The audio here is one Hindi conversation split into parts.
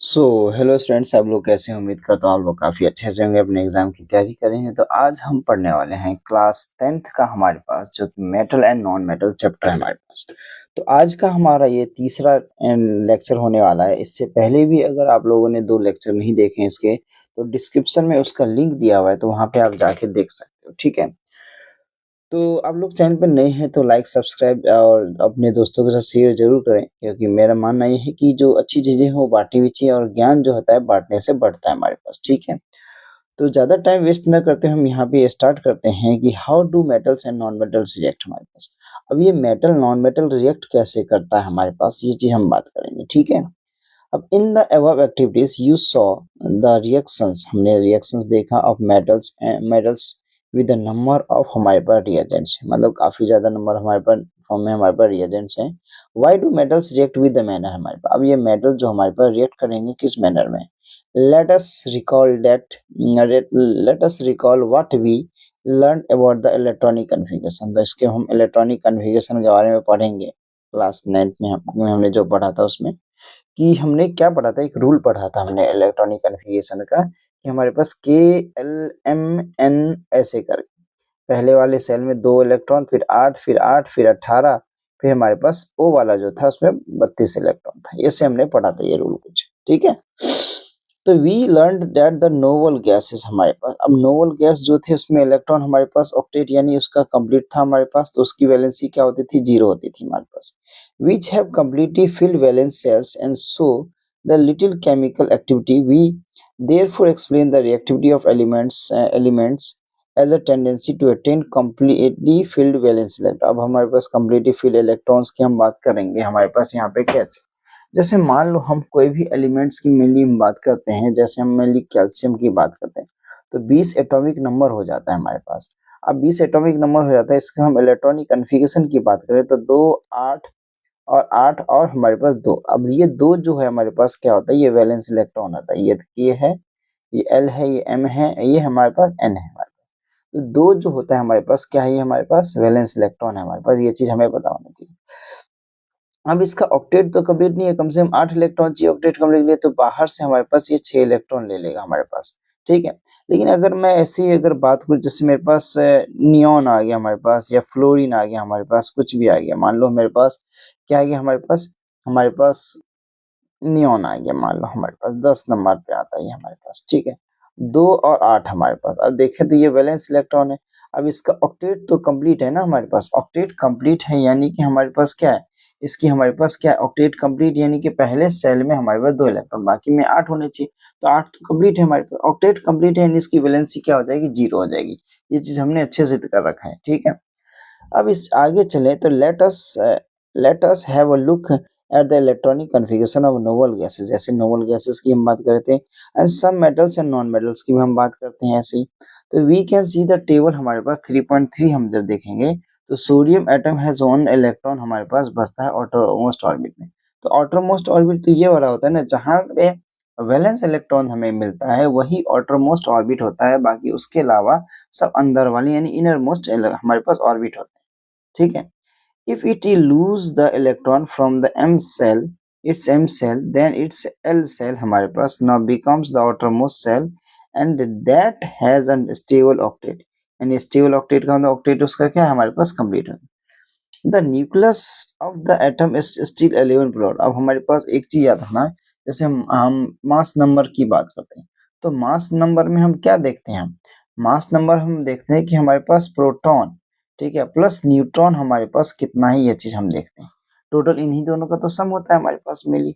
सो हेलो स्टूडेंट्स, आप लोग कैसे हैं? उम्मीद करता हूँ आप लोग काफ़ी अच्छे से होंगे, अपने एग्जाम की तैयारी कर रहे हैं। तो आज हम पढ़ने वाले हैं क्लास 10th का हमारे पास जो कि metal and non metal chapter है हमारे पास। तो आज का हमारा ये तीसरा लेक्चर होने वाला है। इससे पहले भी अगर आप लोगों ने 2 लेक्चर नहीं देखे हैं इसके, तो डिस्क्रिप्शन में उसका लिंक दिया हुआ है, तो वहाँ पे आप जाके देख सकते हो। ठीक है, तो आप लोग चैनल पर नए हैं तो लाइक सब्सक्राइब और अपने दोस्तों के साथ शेयर जरूर करें, क्योंकि मेरा मानना ये है कि जो अच्छी चीजें हैं वो बांटनी भी चाहिए, और ज्ञान जो होता है बांटने से बढ़ता है हमारे पास। ठीक है, तो ज्यादा टाइम वेस्ट न करते हम यहाँ पे स्टार्ट करते हैं कि how do metals and non metals react हमारे पास। अब ये मेटल नॉन मेटल रिएक्ट कैसे करता है हमारे पास, ये चीज हम बात करेंगे। ठीक है, अब in the above activities you saw the reactions, हमने रिएक्शंस देखा of metals with the number of हमारे पास रिएजेंट्स, मतलब काफी ज्यादा नंबर हमारे पास फॉर्म में हमारे पास रिएजेंट्स हैं। Why do metals react with the manner, हमारे पास अब ये मेटल जो हमारे पास रिएक्ट करेंगे किस मैनर में। Let us recall that let us recall what we learn about the electronic configuration. तो इसके हम इलेक्ट्रॉनिक कन्फिगरेशन के बारे में पढ़ेंगे। क्लास 9th में हमने जो पढ़ा था उसमें कि हमने क्या पढ़ा था, एक रूल पढ़ा था हमने इलेक्ट्रॉनिक कन्फिगरेशन का, कि हमारे पास के एल एम एन ऐसे करके पहले वाले सेल में 2 इलेक्ट्रॉन, फिर 8, फिर 8, फिर 18, फिर हमारे पास ओ वाला जो था उसमें 32 इलेक्ट्रॉन था। ऐसे हमने पढ़ा था ये रूल कुछ। ठीक है, तो we learn that the noble gases, हमारे पास अब नोबल गैस जो थे उसमें इलेक्ट्रॉन हमारे पास ऑक्टेट यानी उसका कंप्लीट था हमारे पास, तो उसकी वैलेंसी क्या होती थी, 0 होती थी हमारे पास। which have completely filled valence cells and show the little chemical activity. We therefore explain the reactivity of elements as a tendency to attain completely filled valence electron. अब हमारे पास completely filled electrons की हम बात करेंगे हमारे पास यहाँ पे कैसे। जैसे मान लो हम कोई भी एलिमेंट्स की मेनली हम बात करते हैं, जैसे हम मेनली कैल्शियम की बात करते हैं, तो 20 एटॉमिक नंबर हो जाता है हमारे पास। अब 20 एटॉमिक नंबर हो जाता है, इसका हम इलेक्ट्रॉनिक कन्फिगरेशन की बात करें तो 2, 8 और 8 और हमारे पास 2। अब ये 2 जो है हमारे पास क्या होता है, ये वैलेंस इलेक्ट्रॉन होता है। ये K है, ये L है, ये M है, ये हमारे पास N है हमारे पास। तो 2 जो होता है हमारे पास क्या है, ये हमारे पास वैलेंस इलेक्ट्रॉन है हमारे पास। ये चीज हमें पता होना चाहिए। अब इसका ऑक्टेट तो कंप्लीट नहीं है, कम से कम 8 इलेक्ट्रॉन चाहिए ऑक्टेट कंप्लीट लिए, तो बाहर से हमारे पास ये 6 इलेक्ट्रॉन ले लेगा हमारे पास। ठीक है, लेकिन अगर मैं ऐसे ही अगर बात करूं, जैसे मेरे पास नियॉन आ गया हमारे पास, या फ्लोरीन आ गया हमारे पास, कुछ भी आ गया, मान लो मेरे पास क्या आ गया हमारे पास नियॉन आ गया, मान लो हमारे पास 10 नंबर पे आता है ये हमारे पास। ठीक है, 2 और 8 हमारे पास। अब देखें तो ये वैलेंस इलेक्ट्रॉन है। अब इसका ऑक्टेट तो कंप्लीट है ना हमारे पास, ऑक्टेट कंप्लीट है यानी कि हमारे पास क्या है, इसकी हमारे पास क्या है, ऑक्टेट कंप्लीट यानी कि पहले सेल में हमारे पास 2 इलेक्ट्रॉन, बाकी में 8 होने चाहिए। तो 8 तो कंप्लीट है हमारे पास, ऑक्टेट कंप्लीट है यानी इसकी वैलेंसी क्या हो जाएगी, 0 हो जाएगी। ये चीज हमने अच्छे से कर रखा है। ठीक है, अब इस आगे चले तो let us have a look at the electronic configuration of noble gases. जैसे नोबल गैसेस की हम बात करते हैं, and some metals and non metals की भी हम बात करते हैं ऐसे ही। तो we can see the table हमारे पास 3.3 हम जब देखेंगे, तो सोडियम एटम हैज 1 इलेक्ट्रॉन हमारे पास बचता है ऑटोमोस्ट ऑर्बिट में। तो ऑटोमोस्ट ऑर्बिट तो ये वाला होता है ना, जहां पे वैलेंस इलेक्ट्रॉन हमें मिलता है वही ऑटोमोस्ट ऑर्बिट होता है, बाकी उसके अलावा सब अंदर वाली यानी इनर मोस्ट हमारे पास ऑर्बिट होते हैं। ठीक है, if it lose the electron from the its m cell, then its L cell हमारे पास now becomes the outermost cell, and that has a stable octet। यानी stable octet का मतलब octet उसका क्या है हमारे पास कंप्लीट है। The nucleus of the atom is still 11 proton। अब हमारे पास एक चीज याद रखना, जैसे हम मास नंबर की बात करते हैं, तो मास नंबर में हम क्या देखते हैं, हम मास नंबर हम देखते हैं कि हमारे पास प्रोटॉन, ठीक है, प्लस न्यूट्रॉन हमारे पास कितना है, ये चीज हम देखते हैं। टोटल इन्हीं दोनों का तो सम होता है हमारे पास मिली।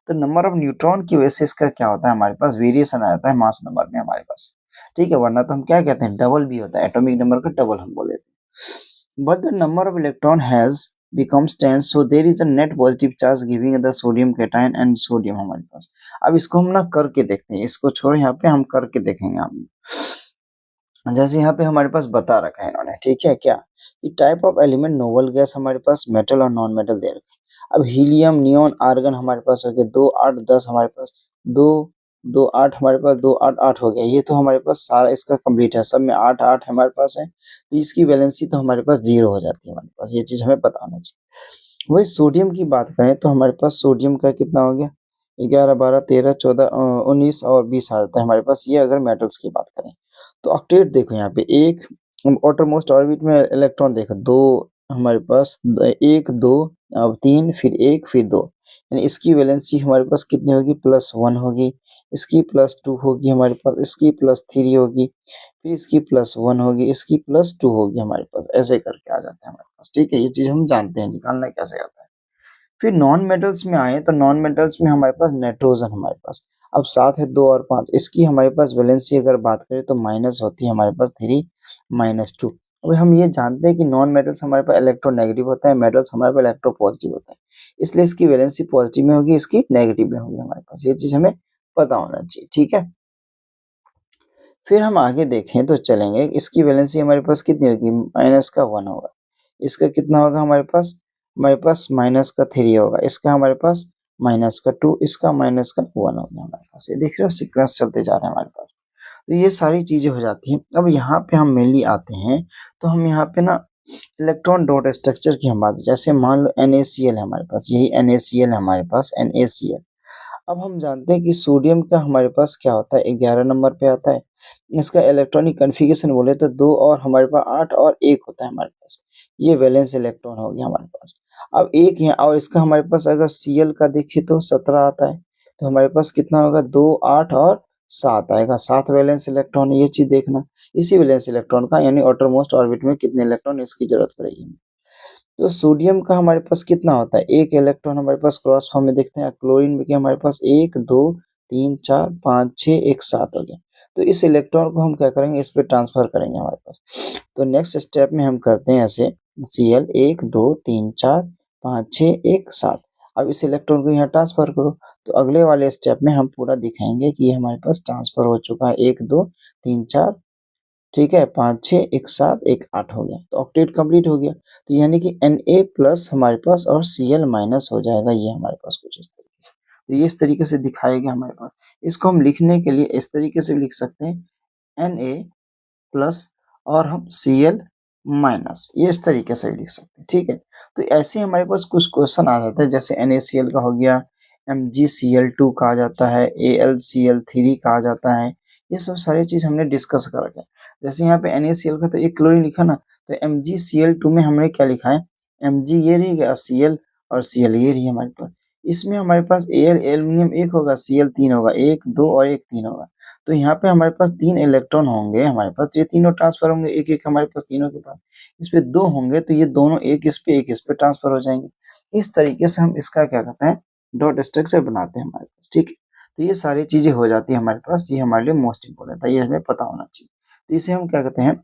तो नंबर ऑफ न्यूट्रॉन की वजह से इसका क्या होता है, हमारे पास वेरिएशन आ जाता है मास नंबर में हमारे पास। ठीक है, वरना तो हम क्या कहते हैं, डबल भी होता है, एटॉमिक नंबर का डबल हम बोल देते हैं। But the number of electron has becomes 10, so there is a net positive charge giving the sodium cation and sodium हमारे पास। अब इसको हम ना करके देखते हैं, इसको छोड़ यहाँ पे हम करके देखेंगे। हम जैसे यहाँ पे हमारे पास बता रखा है इन्होंने, ठीक है क्या, कि type of element noble gas हमारे पास मेटल और नॉन मेटल दे रखे हैं। अब हीलियम, नियोन, आर्गन हमारे पास हो गया, 2, 8, 10 हमारे पास, 2, 2, 8 हमारे पास, 2, 8, 8 हो गया। ये तो हमारे पास सारा इसका कंप्लीट है, सब में 8, 8 हमारे पास है, तो इसकी वैलेंसी तो हमारे पास 0 हो जाती है हमारे पास। ये चीज हमें पता होना चाहिए। वही सोडियम की बात करें तो हमारे पास सोडियम का कितना हो गया, 11, 12, 13, 14, 19 और 20 आ जाता है हमारे पास, ये अगर मेटल्स की बात करें। तो ऑक्टेट देखो यहाँ पे एक आउटरमोस्ट ऑर्बिट में इलेक्ट्रॉन देखो 2 हमारे पास 1, 2 अब 3 फिर 1 फिर 2, यानी इसकी वैलेंसी हमारे पास कितनी होगी +1 होगी, इसकी +2 होगी हमारे पास, इसकी +3 होगी, फिर इसकी +1 होगी, इसकी +2 होगी हमारे पास, ऐसे करके आ जाता है हमारे पास। ठीक है, ये चीज़ हम जानते हैं निकालना कैसे आता है। फिर नॉन मेटल्स में आए तो नॉन मेटल्स में हमारे पास नाइट्रोजन हमारे पास अब 7 है 2 और 5, इसकी हमारे पास वैलेंसी अगर बात करें तो माइनस होती है हमारे पास 3 -2। अब हम ये जानते हैं कि नॉन मेटल्स हमारे पास इलेक्ट्रोनेगेटिव होता है, मेटल्स हमारे पास इलेक्ट्रो पॉजिटिव होता है, इसलिए इसकी वैलेंसी पॉजिटिव में होगी, इसकी नेगेटिव में होगी हमारे पास, ये चीज हमें पता होना चाहिए। ठीक है, फिर हम आगे देखें तो चलेंगे, इसकी वैलेंसी हमारे पास कितनी होगी -1 होगा, इसका कितना होगा हमारे पास -3 होगा, इसका हमारे पास -2, इसका -1 हो गया हमारे पास। ये देख रहे हो सीक्वेंस चलते जा रहे हैं हमारे पास। तो ये सारी चीजें हो जाती हैं। अब यहाँ पे हम मेनली आते हैं, तो हम यहाँ पे ना इलेक्ट्रॉन डॉट स्ट्रक्चर की हम बात, जैसे मान लो NaCl है हमारे पास, यही NaCl है हमारे पास NaCl। अब हम जानते हैं कि सोडियम का हमारे पास क्या होता है 11 नंबर पे आता है, इसका इलेक्ट्रॉनिक कन्फिगरेशन बोले तो 2 और हमारे पास 8 और 1 होता है हमारे पास, ये वैलेंस इलेक्ट्रॉन हो गया हमारे पास। अब एक है और इसका हमारे पास अगर Cl का देखें तो 17 आता है, तो हमारे पास कितना होगा 2, 8 और 7 आएगा, 7 वैलेंस इलेक्ट्रॉन, ये चीज देखना। इसी वैलेंस इलेक्ट्रॉन का यानी आउटरमोस्ट ऑर्बिट में कितने इलेक्ट्रॉन इसकी जरूरत पड़ेगी। तो सोडियम का हमारे पास कितना होता है, एक इलेक्ट्रॉन हमारे पास क्रॉस फॉर्म में देखते हैं, क्लोरीन में क्या हमारे पास 1, 2, 3, 4, 5, 6, 1, 7 हो गया। तो इस इलेक्ट्रॉन को हम क्या करेंगे, इस पे ट्रांसफर करेंगे हमारे पास। तो नेक्स्ट स्टेप में हम करते हैं ऐसे, Cl 1, 2, 3, 4, 5, 6, 1, 7। अब इस इलेक्ट्रॉन को यहाँ ट्रांसफर करो, तो अगले वाले स्टेप में हम पूरा दिखाएंगे कि ये हमारे पास ट्रांसफर हो चुका है, 1, 2, 3, 4, ठीक है, 5, 6, 1, 7, 1, 8 हो गया, तो ऑक्टेट कंप्लीट हो गया। तो यानी कि Na+ हमारे पास और Cl- हो जाएगा, ये हमारे पास कुछ इस तरीके से। तो ये इस तरीके से दिखाया गया हमारे पास। इसको हम लिखने के लिए इस तरीके से भी लिख सकते हैं, Na+ और हम Cl-, ये इस तरीके से भी लिख सकते हैं। ठीक है, तो ऐसे हमारे पास कुछ क्वेश्चन आ जाता है, जैसे NaCl का हो गया, MgCl2 कहा जाता है, AlCl3 कहा जाता है, ये सब सारी चीज हमने डिस्कस कर रखा है। जैसे यहाँ पे NaCl का तो एक क्लोरीन लिखा ना, तो MgCl2 में हमने क्या लिखा है, Mg ये रही गया, Cl और Cl ये रही हमारे पास। इसमें हमारे पास Al एल्यूमिनियम 1 होगा, Cl 3 होगा, 1, 2 और 1 3 होगा। तो यहाँ पे हमारे पास 3 इलेक्ट्रॉन होंगे हमारे पास, तो ये तीनों ट्रांसफर होंगे, एक एक हमारे पास तीनों के पास। इस पे 2 होंगे तो ये दोनों एक इस पे एक इस पे ट्रांसफर हो जाएंगे। इस तरीके से हम इसका क्या कहते हैं, डॉट स्ट्रक्चर बनाते हैं हमारे पास। ठीक है, तो ये सारी चीजें हो जाती है हमारे पास, ये हमारे लिए मोस्ट इंपोर्टेंट है, ये हमें पता होना चाहिए। तो इसे हम क्या कहते हैं,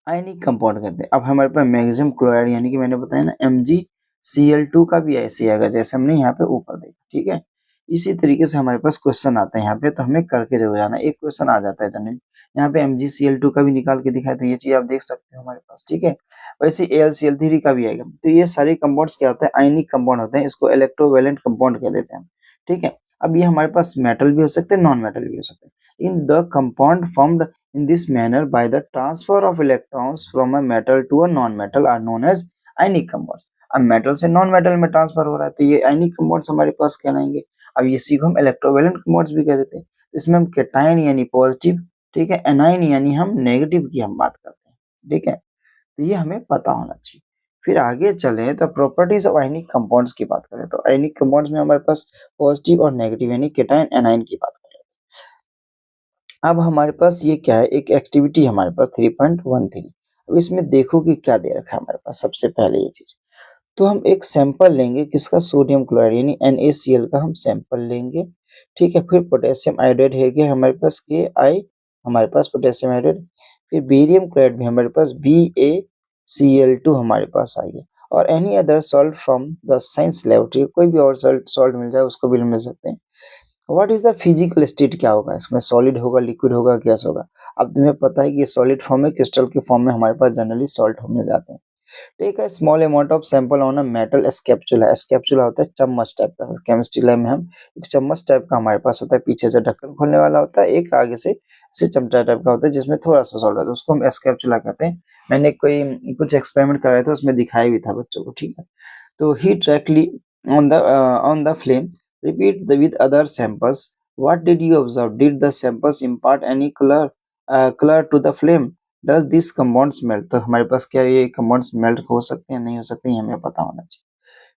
आयनिक कंपाउंड कहते हैं। अब हमारे पास मैग्नीशियम क्लोराइड, यानी कि मैंने बताया ना MgCl2 का भी ऐसे आएगा जैसे हमने यहाँ पे ऊपर देखा। ठीक है, इसी तरीके से हमारे पास क्वेश्चन आते हैं यहाँ पे, तो हमें करके जरूर जाना। एक क्वेश्चन आ जाता है जनरली, यहाँ पे MgCl2 का भी निकाल के दिखाया, तो ये चीज आप देख सकते हो हमारे पास। ठीक है, वैसे AlCl3 का भी आएगा। तो ये सारे कंपाउंड्स क्या होता है, आयनिक कंपाउंड होते हैं, इसको इलेक्ट्रोवैलेंट कंपाउंड कह देते हैं। ठीक है, अब ये हमारे पास मेटल भी हो सकते हैं, नॉन मेटल भी हो सकते हैं। In the compound formed in this manner by the transfer of electrons from a metal to a non-metal are known as ionic compounds। अब मेटल से नॉन मेटल में ट्रांसफर हो रहा है, तो ये आयनिक कंपाउंड्स हमारे पास कहलाएंगे। अब ये इसी को हम इलेक्ट्रोवैलेंट कंपाउंड्स भी कह देते हैं। तो इसमें हम कैटायन यानी पॉजिटिव, ठीक है, एनायन यानी हम नेगेटिव की हम बात करते हैं। ठीक है, तो ये हमें पता होना चाहिए। फिर आगे चले तो प्रॉपर्टीज ऑफ आयनिक कंपाउंड्स की बात करें, तो आयनिक कंपाउंड्स में हमारे पास पॉजिटिव और नेगेटिव यानी कैटायन एनायन की बात करें। अब हमारे पास ये क्या है, एक एक्टिविटी हमारे पास 3.13। अब इसमें देखो कि क्या दे रखा है हमारे पास। सबसे पहले ये चीज, तो हम एक सैंपल लेंगे किसका, सोडियम क्लोराइड यानी NaCl का हम सैंपल लेंगे। ठीक है, फिर पोटेशियम आयोडाइड है गया हमारे पास Ki, हमारे पास पोटेशियम आयोडाइड। फिर बेरियम क्लोराइड भी हमारे पास BaCl2 हमारे पास आ गया। और any other salt from the science laboratory, कोई भी और सॉल्ट मिल जाए उसको भी मिल सकते हैं। What is the physical state, क्या होगा इसमें, सॉलिड होगा, लिक्विड होगा, गैस होगा। अब तुम्हें पता है कि ये सॉलिड फॉर्म में, क्रिस्टल के फॉर्म में हमारे पास जनरली सॉल्ट मिल जाते हैं। Take a small amount of sample on a metal scapula. Scapula होता है चम्मच टाइप का, केमिस्ट्री लैब में हम एक चम्मच टाइप का हमारे पास होता है, पीछे से ढक्कन खोलने वाला होता है, एक आगे से चमचा टाइप का होता है जिसमें थोड़ा सा सॉल्ट होता है, उसको हम स्कैपुला कहते हैं। मैंने कोई कुछ एक्सपेरिमेंट कराया था, उसमें दिखाया भी था बच्चों को। ठीक है, तो heat directly on the flame Repeat with other samples. What did you observe? Did the samples impart any color to the flame? Does this compounds melt? तो हमारे पास क्या ये compounds melt हो सकते हैं, नहीं हो सकते, ये हमें पता होना चाहिए।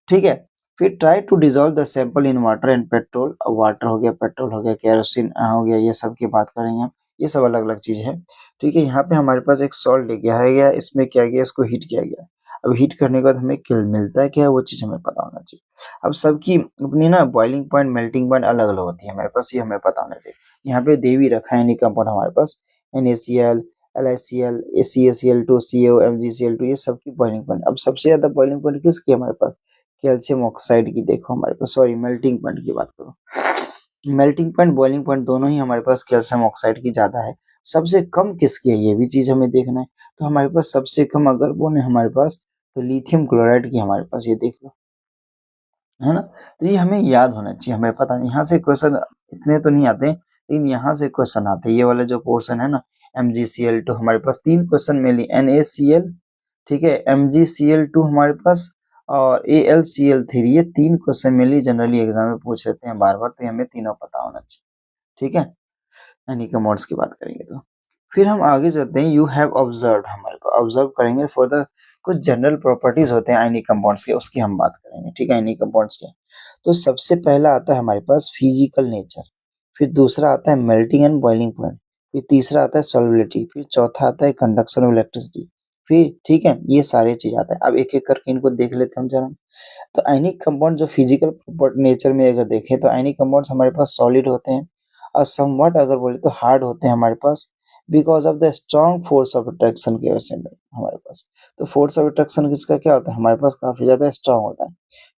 ठीक है। फिर try to dissolve the sample in water and petrol. Water हो गया, पेट्रोल हो गया, केरोसिन हो गया, ये सब की बात करेंगे हम। ये सब अलग अलग चीज है। ठीक है। यहाँ पे हमारे पास एक सॉल्ट लिया गया, इसमें क्या गया, इसको हीट किया गया। अब हीट करने के बाद हमें क्या मिलता है, क्या है वो चीज हमें पता होना चाहिए। अब सबकी अपनी ना बॉइलिंग पॉइंट, मेल्टिंग पॉइंट अलग अलग होती है हमारे पास, ये हमें पता होना चाहिए। यहाँ पे देवी रखा है, कंपाउंड हमारे पास NaCl, LiCl, CaCl2, CO, MgCl2, ये सबकी बॉइलिंग पॉइंट। अब सबसे ज्यादा बॉइलिंग पॉइंट किसकी है हमारे पास? कैल्शियम ऑक्साइड की। देखो हमारे पास, सॉरी, मेल्टिंग पॉइंट की बात करो। मेल्टिंग पॉइंट, बॉइलिंग पॉइंट दोनों ही हमारे पास कैल्शियम ऑक्साइड की ज्यादा है। सबसे कम किसकी है, ये भी चीज हमें देखना है। तो हमारे पास सबसे कम अगर वो है हमारे पास, तो लिथियम क्लोराइड की हमारे पास, ये देख लो, है ना। तो ये हमें याद होना चाहिए, हमें पता है। यहाँ से क्वेश्चन इतने तो नहीं आते, लेकिन यहाँ से क्वेश्चन आते हैं। ये वाला जो पोर्शन है ना, MgCl2, हमारे पास 3 क्वेश्चन मिली। NaCl, ठीक है, MgCl2 हमारे पास, और AlCl3, ये 3 क्वेश्चन मिली, जनरली एग्जाम में पूछ लेते हैं बार बार, तो हमें तीनों पता होना चाहिए। ठीक है। यानी कि मोड्स की बात करेंगे तो फिर हम आगे चलते हैं। यू हैव ऑब्जर्व, हमारे को ऑब्जर्व करेंगे फॉर द कुछ जनरल प्रॉपर्टीज होते हैं आयनिक कंपाउंड्स के, उसकी हम बात करेंगे। ठीक है, आयनिक कंपाउंड्स के। तो सबसे पहला आता है हमारे पास फिजिकल नेचर, फिर दूसरा आता है मेल्टिंग एंड बॉइलिंग पॉइंट, फिर तीसरा आता है सॉल्युबिलिटी, फिर चौथा आता है कंडक्शन ऑफ इलेक्ट्रिसिटी। फिर ठीक है, ये सारे चीज आता है। अब एक एक करके इनको देख लेते हैं हम जरा। तो आयनिक कंपाउंड जो फिजिकल नेचर में अगर देखें, तो आयनिक कंपाउंड्स हमारे पास सॉलिड होते हैं, और समवट अगर बोले तो हार्ड होते हैं हमारे पास, because of the strong force of attraction की वजह से हमारे पास। तो फोर्स ऑफ अट्रैक्शन किसका क्या होता है हमारे पास, काफी ज्यादा स्ट्रॉन्ग होता है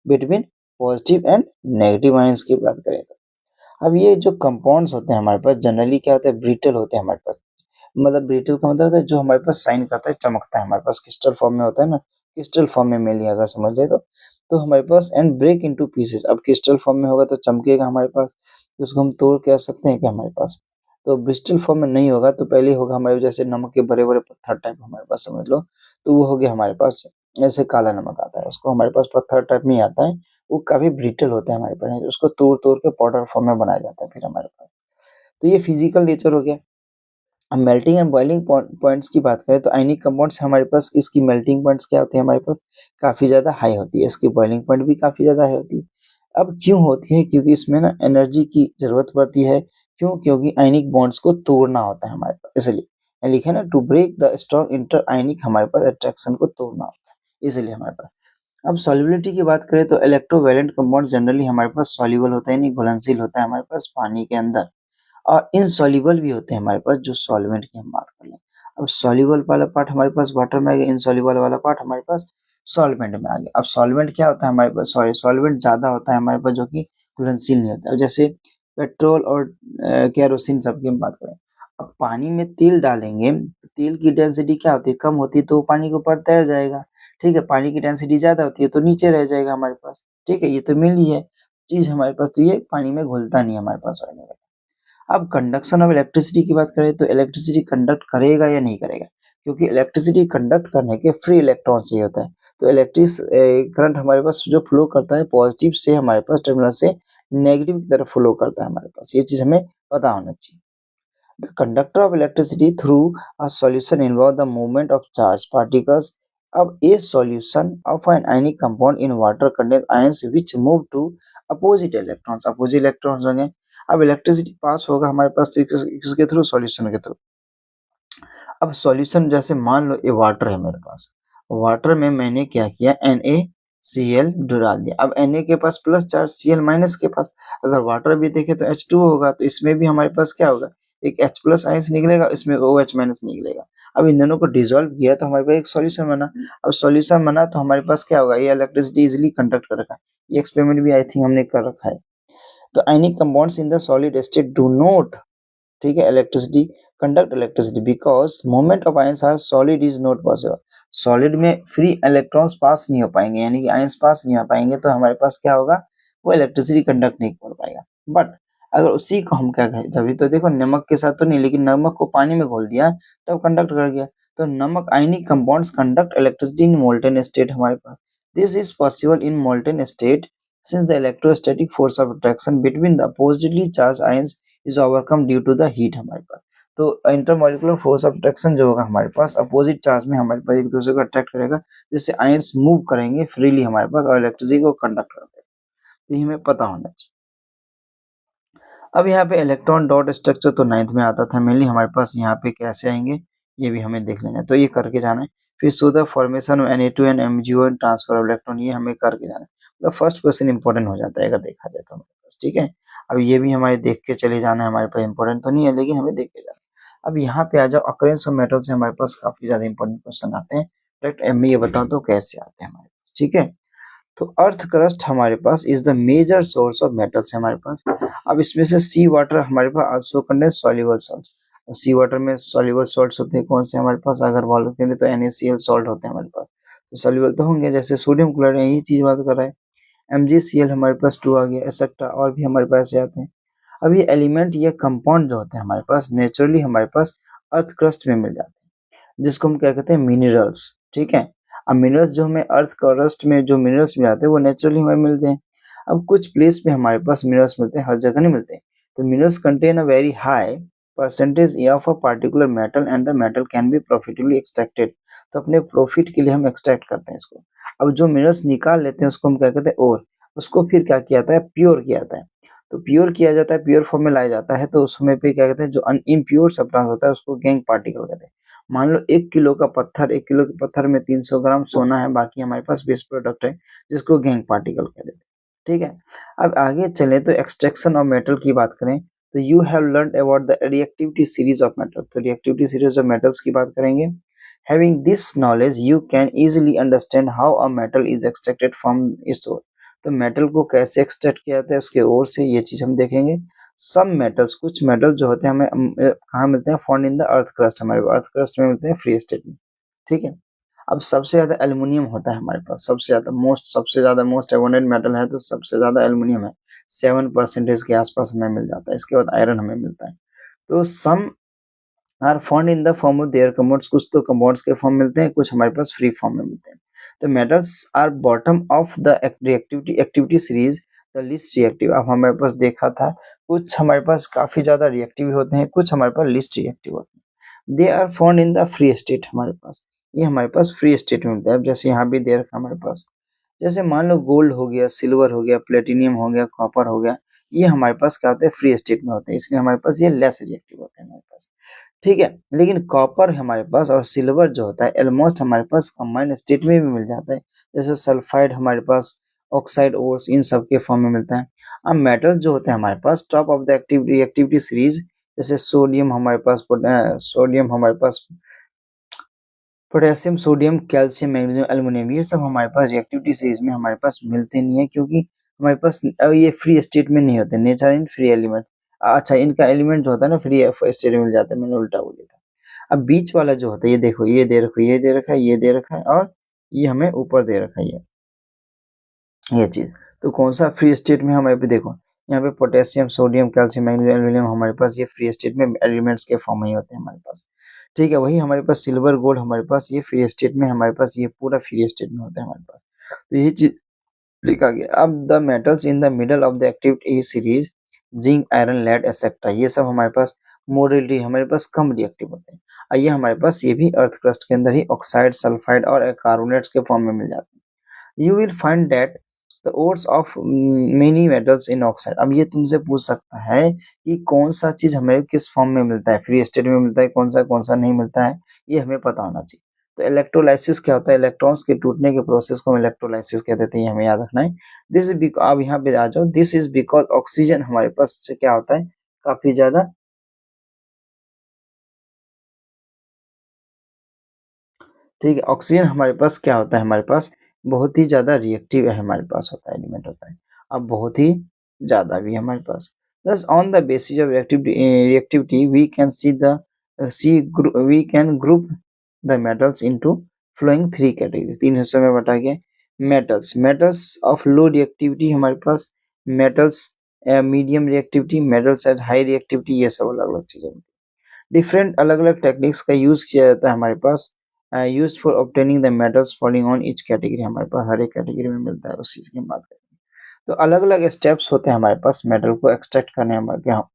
between positive and negative ions की बात करें तो। अब ये जो कंपाउंड्स होते हैं हमारे पास, जनरली क्या होता है, ब्रिटल होते हैं हमारे पास। मतलब ब्रिटल का मतलब होता है जो हमारे पास शाइन करता है, चमकता है, हमारे पास क्रिस्टल फॉर्म में होता है ना, क्रिस्टल फॉर्म में मेनली अगर समझ ले तो हमारे पास एंड ब्रेक इनटू पीसेस। अब क्रिस्टल फॉर्म में होगा तो चमकेगा हमारे पास, तो उसको हम तोड़ कह सकते हैं क्या हमारे पास। तो ब्रिस्टल फॉर्म में नहीं होगा तो पहले होगा हमारे, जैसे नमक के बड़े बड़े पत्थर टाइप हमारे पास समझ लो, तो वो हो गया हमारे पास, ऐसे काला नमक आता है, उसको हमारे पास पत्थर टाइप में आता है, वो काफी ब्रिटल होता है हमारे पास, उसको तोड़ तोड़ के पाउडर फॉर्म में बनाया जाता है फिर हमारे पास। तो ये फिजिकल नेचर हो गया। अब मेल्टिंग एंड बॉइलिंग पॉइंट्स की बात करें, तो आयनिक कंपाउंड्स हमारे पास, इसकी मेल्टिंग पॉइंट्स क्या होते हैं हमारे पास, काफी ज्यादा हाई होती है, इसकी बॉइलिंग पॉइंट भी काफी ज्यादा हाई होती है। अब क्यों होती है, क्योंकि इसमें ना एनर्जी की जरूरत पड़ती है। क्यों? क्योंकि आयनिक बॉन्ड्स को तोड़ना होता है हमारे पास, इसलिए यहाँ लिखा है ना, to break the strong inter ionic, हमारे पास अट्रैक्शन को तोड़ना होता है, इसलिए हमारे पास। अब सॉल्युबिलिटी की बात करें, तो इलेक्ट्रोवैलेंट कंपाउंड जनरली हमारे पास सॉल्युबल होता है, यानी घुलनशील होता है हमारे पास पानी के अंदर, और इनसॉल्युबल भी होते हैं हमारे पास, जो सॉल्वेंट की हम बात कर लें। अब सॉल्युबल वाला पार्ट हमारे पास वाटर में आ गया, इनसॉल्युबल वाला पार्ट हमारे पास सॉल्वेंट में आ गया। अब सॉल्वेंट क्या होता है हमारे पास, सॉरी, सॉल्वेंट ज्यादा होता है हमारे पास, जो कि घुलनशील नहीं होता है। जैसे पेट्रोल और केरोसिन सबकी हम बात करें। अब पानी में तेल डालेंगे तो तेल की डेंसिटी क्या होती है, कम होती है, तो वो पानी के ऊपर तैर जाएगा। ठीक है, पानी की डेंसिटी ज्यादा होती है तो नीचे रह जाएगा हमारे पास। ठीक है, ये तो मिली है चीज हमारे पास, तो ये पानी में घुलता नहीं है हमारे पास। अब कंडक्शन ऑफ इलेक्ट्रिसिटी की बात करें, तो इलेक्ट्रिसिटी कंडक्ट करेगा या नहीं करेगा, क्योंकि इलेक्ट्रिसिटी कंडक्ट करने के फ्री इलेक्ट्रॉन चाहिए होता है। तो इलेक्ट्रिक करंट हमारे पास जो फ्लो करता है पॉजिटिव से हमारे पास टर्मिनल से नेगेटिव की तरफ फ्लो करता है हमारे पास, ये चीज हमें पता होना चाहिए। The conductor of electricity through a solution involve the movement of charge particles. अब a solution of an ionic compound in water contain ions which move to opposite electrons, opposite electrons होंगे। अब इलेक्ट्रिसिटी पास होगा हमारे पास किसके थ्रू, सॉल्यूशन के थ्रू। अब सॉल्यूशन जैसे मान लो ये वाटर है मेरे पास, वाटर में मैंने क्या किया, NaCl डाल दिया। अब Na के पास प्लस चार्ज, Cl माइनस के पास, अगर वाटर भी देखे तो H2 होगा, तो इसमें भी हमारे पास क्या होगा, एक H प्लस आयंस निकलेगा, इसमें OH माइनस निकलेगा। अब इन दोनों को डिसॉल्व किया तो हमारे पास एक सॉल्यूशन बना। अब सॉल्यूशन बना तो हमारे पास क्या होगा, ये इलेक्ट्रिसिटी इजिली कंडक्ट कर रखा है। ये एक्सपेरिमेंट भी आई थिंक हमने कर रखा है। तो ionic compounds in the solid state do not, ठीक है, electricity conduct electricity because movement of ions are solid is not possible. Solid में फ्री इलेक्ट्रॉन्स पास नहीं हो पाएंगे, यानी कि आयंस पास नहीं हो पाएंगे, तो हमारे पास क्या होगा, वो इलेक्ट्रिसिटी कंडक्ट नहीं कर पाएगा। बट अगर उसी को हम क्या कहें, जब तो देखो नमक के साथ तो नहीं, लेकिन नमक को पानी में घोल दिया तब कंडक्ट कर गया। तो नमक ionic compounds conduct electricity in molten state हमारे पास। This is possible in molten state since the electrostatic force of attraction between the oppositely charged ions is overcome due to the heat हमारे पास। तो इंटरमॉलिक्यूलर फोर्स ऑफ अट्रैक्शन जो होगा हमारे पास अपोजिट चार्ज में हमारे पास एक दूसरे को अट्रैक्ट करेगा, जिससे आयंस मूव करेंगे फ्रीली हमारे पास और इलेक्ट्रिसिटी को कंडक्ट कर देगा। तो ये हमें पता होना चाहिए। अब यहाँ पे इलेक्ट्रॉन डॉट स्ट्रक्चर तो 9th में आता था मेनली, हमारे पास यहाँ पे कैसे आएंगे ये भी हमें देख लेना है, तो ये करके जाना है। फिर show the formation of Na2 and MgO and transfer of electron, ये हमें करके जाना है। मतलब फर्स्ट क्वेश्चन इंपॉर्टेंट हो जाता है अगर देखा जाए तो हमारे पास, ठीक है। अब ये भी हमारे देख के चले जाना है, हमारे पास इंपॉर्टेंट तो नहीं है लेकिन हमें देख के जाना है। अब यहाँ पे आ जाओ, अकरेंस ऑफ मेटल से हमारे पास काफी ज्यादा इंपॉर्टेंट क्वेश्चन आते हैं। डायरेक्ट मैं ये बताऊँ तो कैसे आते हैं हमारे पास, ठीक है। तो अर्थ क्रस्ट हमारे पास is the major source of metals है हमारे पास। अब इसमें से सी वाटर हमारे पास आल्सो कंटेन सॉल्युबल सॉल्ट्स। अब सी वाटर में सॉल्युबल सॉल्ट्स होते हैं कौन से हमारे पास, अगर बोलो करें तो NaCl सॉल्ट होते हैं हमारे पास। तो सॉल्युबल तो होंगे, जैसे सोडियम क्लोराइड, यही चीज बात कर रहा है। MgCl हमारे पास 2 आ गया, एक्सेट्रा और भी हमारे पास ऐसे आते हैं। अब ये एलिमेंट या कंपाउंड जो होते हैं हमारे पास नेचुरली हमारे पास अर्थ क्रस्ट में मिल जाते हैं, जिसको हम क्या कहते हैं, मिनरल्स, ठीक है। अब मिनरल्स जो हमें अर्थ क्रस्ट में जो मिनरल्स मिल जाते हैं वो नेचुरली हमें मिलते हैं। अब कुछ प्लेस पे हमारे पास मिनरल्स मिलते हैं, हर जगह नहीं मिलते। तो minerals contain a very high percentage of a particular metal and the metal can B profitably extracted. तो अपने प्रॉफिट के लिए हम एक्सट्रैक्ट करते हैं इसको। अब जो मिनरल्स निकाल लेते हैं उसको हम क्या कहते हैं, ओर। उसको फिर क्या किया जाता है, प्योर किया जाता है। तो प्योर किया जाता है, प्योर फॉर्म में लाया जाता है, तो उसमें पे क्या कहते हैं, जो इम्प्योर सब्सटेंस होता है उसको गैंग पार्टिकल कहते हैं। मान लो 1 किलो का पत्थर, 1 किलो के पत्थर में 300 ग्राम सोना है, बाकी हमारे पास वेस्ट प्रोडक्ट है जिसको गैंग पार्टिकल कह देते हैं, ठीक है। अब आगे चले तो एक्सट्रैक्शन ऑफ मेटल की बात करें, तो you have learn about the reactivity series of metal. तो रिएक्टिविटी सीरीज ऑफ मेटल्स की बात करेंगे। Having this knowledge, you can easily understand how a metal is extracted from its ore. तो मेटल को कैसे एक्सट्रैक्ट किया जाता है उसके ओर से, ये चीज हम देखेंगे। सब मेटल्स, कुछ मेटल जो होते हैं हमें कहाँ मिलते हैं, found in the earth crust, हमारे अर्थ क्रस्ट में मिलते हैं फ्री स्टेट में, ठीक है। अब सबसे ज्यादा एल्युमिनियम होता है हमारे पास, सबसे ज्यादा मोस्ट एबंडेंट मेटल है तो सबसे ज्यादा एल्युमिनियम है, 7% के आसपास हमें मिल जाता है। इसके बाद आयरन हमें मिलता है। तो some are found in the form of their compounds, कुछ तो कंपाउंड्स के फॉर्म मिलते हैं, कुछ हमारे पास फ्री फॉर्म में मिलते हैं। तो metals are bottom of the reactivity activity series the least reactive. अब हमारे पास देखा था कुछ हमारे पास काफी ज्यादा रिएक्टिव होते हैं, कुछ हमारे पास लीस्ट रिएक्टिव होते हैं। They are found in the free state, हमारे पास ये हमारे पास फ्री स्टेट में मिलता है। अब जैसे यहाँ भी दे रखा हमारे पास, जैसे मान लो गोल्ड हो गया, सिल्वर हो गया, प्लेटिनियम हो गया, कॉपर हो गया, ये हमारे पास क्या होते हैं, फ्री स्टेट में होते हैं, इसलिए हमारे पास ये लेस रिएक्टिव होते हैं हमारे पास, ठीक है। लेकिन कॉपर हमारे पास और सिल्वर जो होता है ऑलमोस्ट हमारे पास कंबाइंड स्टेट में भी मिल जाता है, जैसे सल्फाइड हमारे पास, ऑक्साइड ओर्स, इन सब के फॉर्म में मिलता है। अब मेटल जो होते हैं हमारे पास top of the activity series, जैसे सोडियम हमारे पास, सोडियम हमारे पास, potassium, sodium, calcium, magnesium, aluminium, ये सब हमारे पास रिएक्टिविटी सीरीज में हमारे पास मिलते नहीं है, क्योंकि हमारे पास ये फ्री स्टेट में नहीं होते, नेचर इन फ्री एलिमेंट। अच्छा, इनका एलिमेंट जो होता है ना फ्री स्टेट में मिल जाता है, मैंने उल्टा बोल दिया था। अब बीच वाला जो होता है, ये देखो, ये दे रखो, ये दे रखा है, ये दे रखा है, और ये हमें ऊपर दे रखा है ये चीज। तो कौन सा फ्री स्टेट में हमारे पे देखो, यहाँ पे potassium, sodium, calcium, magnesium, aluminium हमारे पास ये फ्री स्टेट में एलिमेंट्स के फॉर्म में ही होते हैं हमारे पास, ठीक है। वही हमारे पास सिल्वर, गोल्ड हमारे पास ये फ्री स्टेट में, हमारे पास ये पूरा फ्री स्टेट में होता है हमारे पास। तो यही चीज लिखा गया। अब the metals in the middle of the activity series, zinc, iron, lead etcetera, ये सब हमारे पास मोडलिटी हमारे पास कम रिएक्टिव होते हैं। ये हमारे पास ये भी अर्थ क्रस्ट के अंदर ही ऑक्साइड, सल्फाइड और कार्बोनेट्स के फॉर्म में मिल जाते हैं। You will find that the ores of many metals in oxide। अब ये तुमसे पूछ सकता है कि कौन सा चीज हमें किस फॉर्म में मिलता है, फ्री स्टेट में मिलता है, कौन सा नहीं मिलता है, ये हमें पता होना चाहिए। तो इलेक्ट्रोलाइसिस क्या होता है, इलेक्ट्रॉन्स के टूटने के प्रोसेस को हम इलेक्ट्रोलाइसिस कहते हैं, ये हमें याद रखना है। दिस इज, अब यहाँ पे आ जाओ, दिस इज बिकॉज ऑक्सीजन हमारे पास क्या होता है, काफी ज्यादा, ठीक है। ऑक्सीजन हमारे पास क्या होता है, हमारे पास बहुत ही ज्यादा रिएक्टिव है, हमारे पास होता है, एलिमेंट होता है। अब बहुत ही ज्यादा भी है हमारे पास। thus on the basis of reactivity we can we can group the metals into flowing three categories, तीन हिस्सों में बटा गया। मेटल्स ऑफ लो रिएक्टिविटी हमारे पास, metals medium reactivity, metals at high reactivity, ये सब अलग अलग चीजें। डिफरेंट अलग अलग टेक्निक्स का यूज किया जाता है हमारे पास, used for obtaining the metals following on each category, हमारे पास हर एक कैटेगरी में मिलता है, उस चीज की हम बात करें। तो अलग-अलग स्टेप्स होते हैं हमारे पास मेटल को एक्सट्रैक्ट करने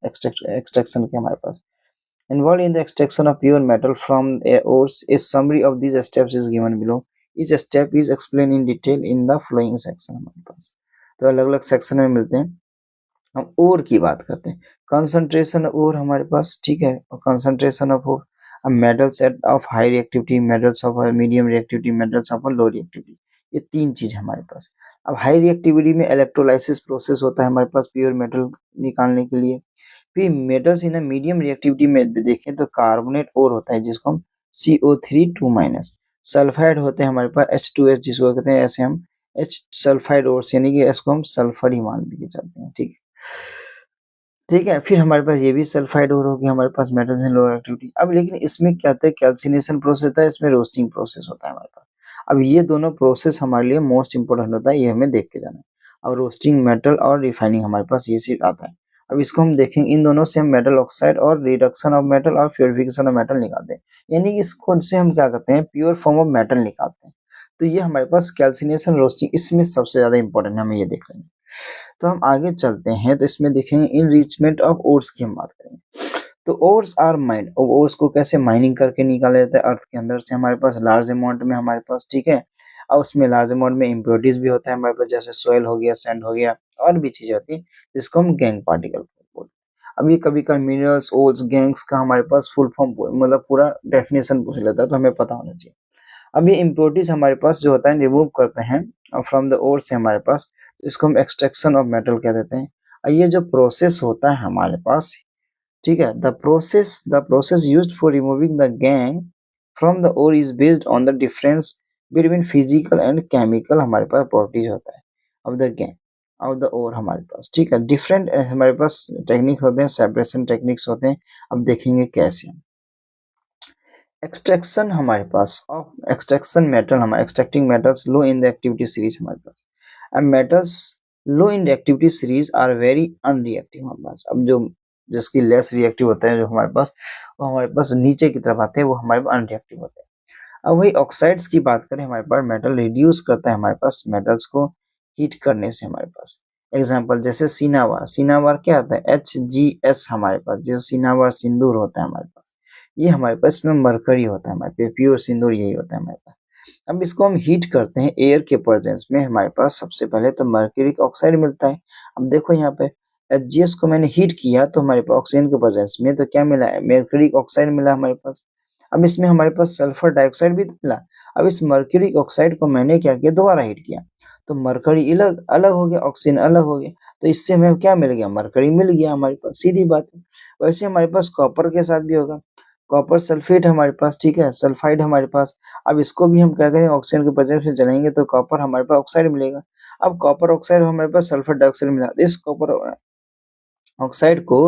एक्सट्रैक्शन के हमारे पास। Involved in the extraction of pure metal from ores, a summary of these steps is given below. Each step is explained in detail in the following section हमारे पास। तो अलग-अलग सेक्शन में मिलते हैं। हम ओर की बात करते हैं। कंसंट्रेशन ओर हमारे पास ठीक है, और concentration of ore, metal set of high reactivity, metals of medium reactivity, metals of low reactivity, ये तीन चीज हमारे पास। अब हाई रिएक्टिविटी में इलेक्ट्रोलाइसिस प्रोसेस होता है हमारे पास प्योर मेटल निकालने के लिए। फिर मेटल्स इन मीडियम रिएक्टिविटी में देखें तो कार्बोनेट ओर होता है जिसको हम CO3 2 माइनस, सल्फाइड होते हैं हमारे पास H2S जिसको कहते हैं ऐसे हम H सल्फाइड ओर यानी कि इसको हम सल्फर ही मान के चलते हैं, ठीक है। ठीक है, फिर हमारे पास ये भी सल्फाइड ओर हो गया हमारे पास मेटल्स इन लो एक्टिविटी। अब लेकिन इसमें क्या होता है, कैल्सिनेशन प्रोसेस होता है, इसमें रोस्टिंग प्रोसेस होता है हमारे पास। अब ये दोनों प्रोसेस हमारे लिए मोस्ट इंपोर्टेंट होता है, ये हमें देख के जाना है। अब रोस्टिंग मेटल और रिफाइनिंग हमारे पास ये सिर्फ आता है। अब इसको हम देखेंगे, इन दोनों से हम मेटल ऑक्साइड और रिडक्शन ऑफ मेटल और प्योरिफिकेशन ऑफ मेटल निकालते हैं, यानी कि इसको से हम क्या करते हैं, प्योर फॉर्म ऑफ मेटल निकालते हैं। तो ये हमारे पास कैल्सिनेशन रोस्टिंग इसमें सबसे ज्यादा इंपॉर्टेंट है, हमें ये देख लेंगे। तो हम आगे चलते हैं, तो इसमें देखेंगे इनरिचमेंट ऑफ ओर्स की हम बात करेंगे। तो ओर्स आर माइंड, और ओर्स को कैसे माइनिंग करके निकाला जाता है अर्थ के अंदर से हमारे पास लार्ज अमाउंट में हमारे पास, ठीक है। और उसमें लार्ज अमाउंट में इम्प्योरिटीज भी होता है हमारे पास, जैसे सोयल हो गया, सैंड हो गया, और भी चीजें होती है जिसको हम गैंग पार्टिकल बोलते हैं। अब ये कभी कभी मिनरल्स ओर्स गैंग्स का हमारे पास फुल फॉर्म मतलब पूरा डेफिनेशन पूछ लेता है, तो हमें पता होना चाहिए। अब ये इम्प्योरिटीज हमारे पास जो होता है रिमूव करते हैं फ्रॉम द ओर से हमारे पास, इसको हम एक्सट्रैक्शन ऑफ मेटल कह देते हैं। और ये जो प्रोसेस होता है हमारे पास, ठीक है, the process used for removing the gangue from the ore is based on the difference between physical and chemical हमारे पास प्रॉपर्टीज होता है of the gangue of the ore हमारे पास, ठीक है। डिफरेंट हमारे पास टेक्निक होते हैं, सेपरेशन टेक्निक्स होते हैं। अब देखेंगे कैसे। एक्सट्रैक्शन हमारे पास ऑफ एक्सट्रैक्शन मेटल, हमारे extracting metals low in the activity series हमारे पास। अब metals low in the activity series are very unreactive हमारे पास। अब जो जिसकी लेस रिएक्टिव होता है जो हमारे पास, वो हमारे पास नीचे की तरफ आते हैं, वो हमारे पास अनरिएक्टिव होते हैं। अब वही ऑक्साइड्स की बात करें, हमारे पास मेटल रिड्यूस करता है हमारे पास मेटल्स को हीट करने से हमारे पास। एग्जाम्पल जैसे सिनावार, सिनावार क्या होता है HGS हमारे पास, जो सिनावार सिंदूर होता है हमारे पास, ये हमारे पास इसमें मरकरी होता है, हमारे पास प्योर सिंदूर यही होता है हमारे पास। अब इसको हम हीट करते हैं एयर के प्रेजेंस में, हमारे पास सबसे पहले तो मर्क्यूरिक ऑक्साइड मिलता है। अब देखो यहाँ पे HGS को मैंने हीट किया तो हमारे पास ऑक्सीजन के प्रेजेंस में तो क्या मिला है, मर्क्यूरिक ऑक्साइड मिला हमारे पास। अब इसमें हमारे पास सल्फर डाइऑक्साइड भी तो मिला। अब इस मर्क्यूरिक ऑक्साइड को मैंने क्या किया, दोबारा हीट किया, तो मरकरी अलग अलग हो गया, ऑक्सीजन अलग हो गया, तो इससे हमें क्या मिल गया, मरकरी मिल गया हमारे पास, सीधी बात है। वैसे हमारे पास कॉपर के साथ भी होगा, कॉपर सल्फेट हमारे पास, ठीक है, सल्फाइड हमारे पास। अब इसको भी हम क्या करेंगे, ऑक्सीजन के प्रेजेंस में जलाएंगे तो कॉपर हमारे पास ऑक्साइड मिलेगा। अब कॉपर ऑक्साइड हमारे पास सल्फर डाइऑक्साइड मिला, इस कॉपर ऑक्साइड को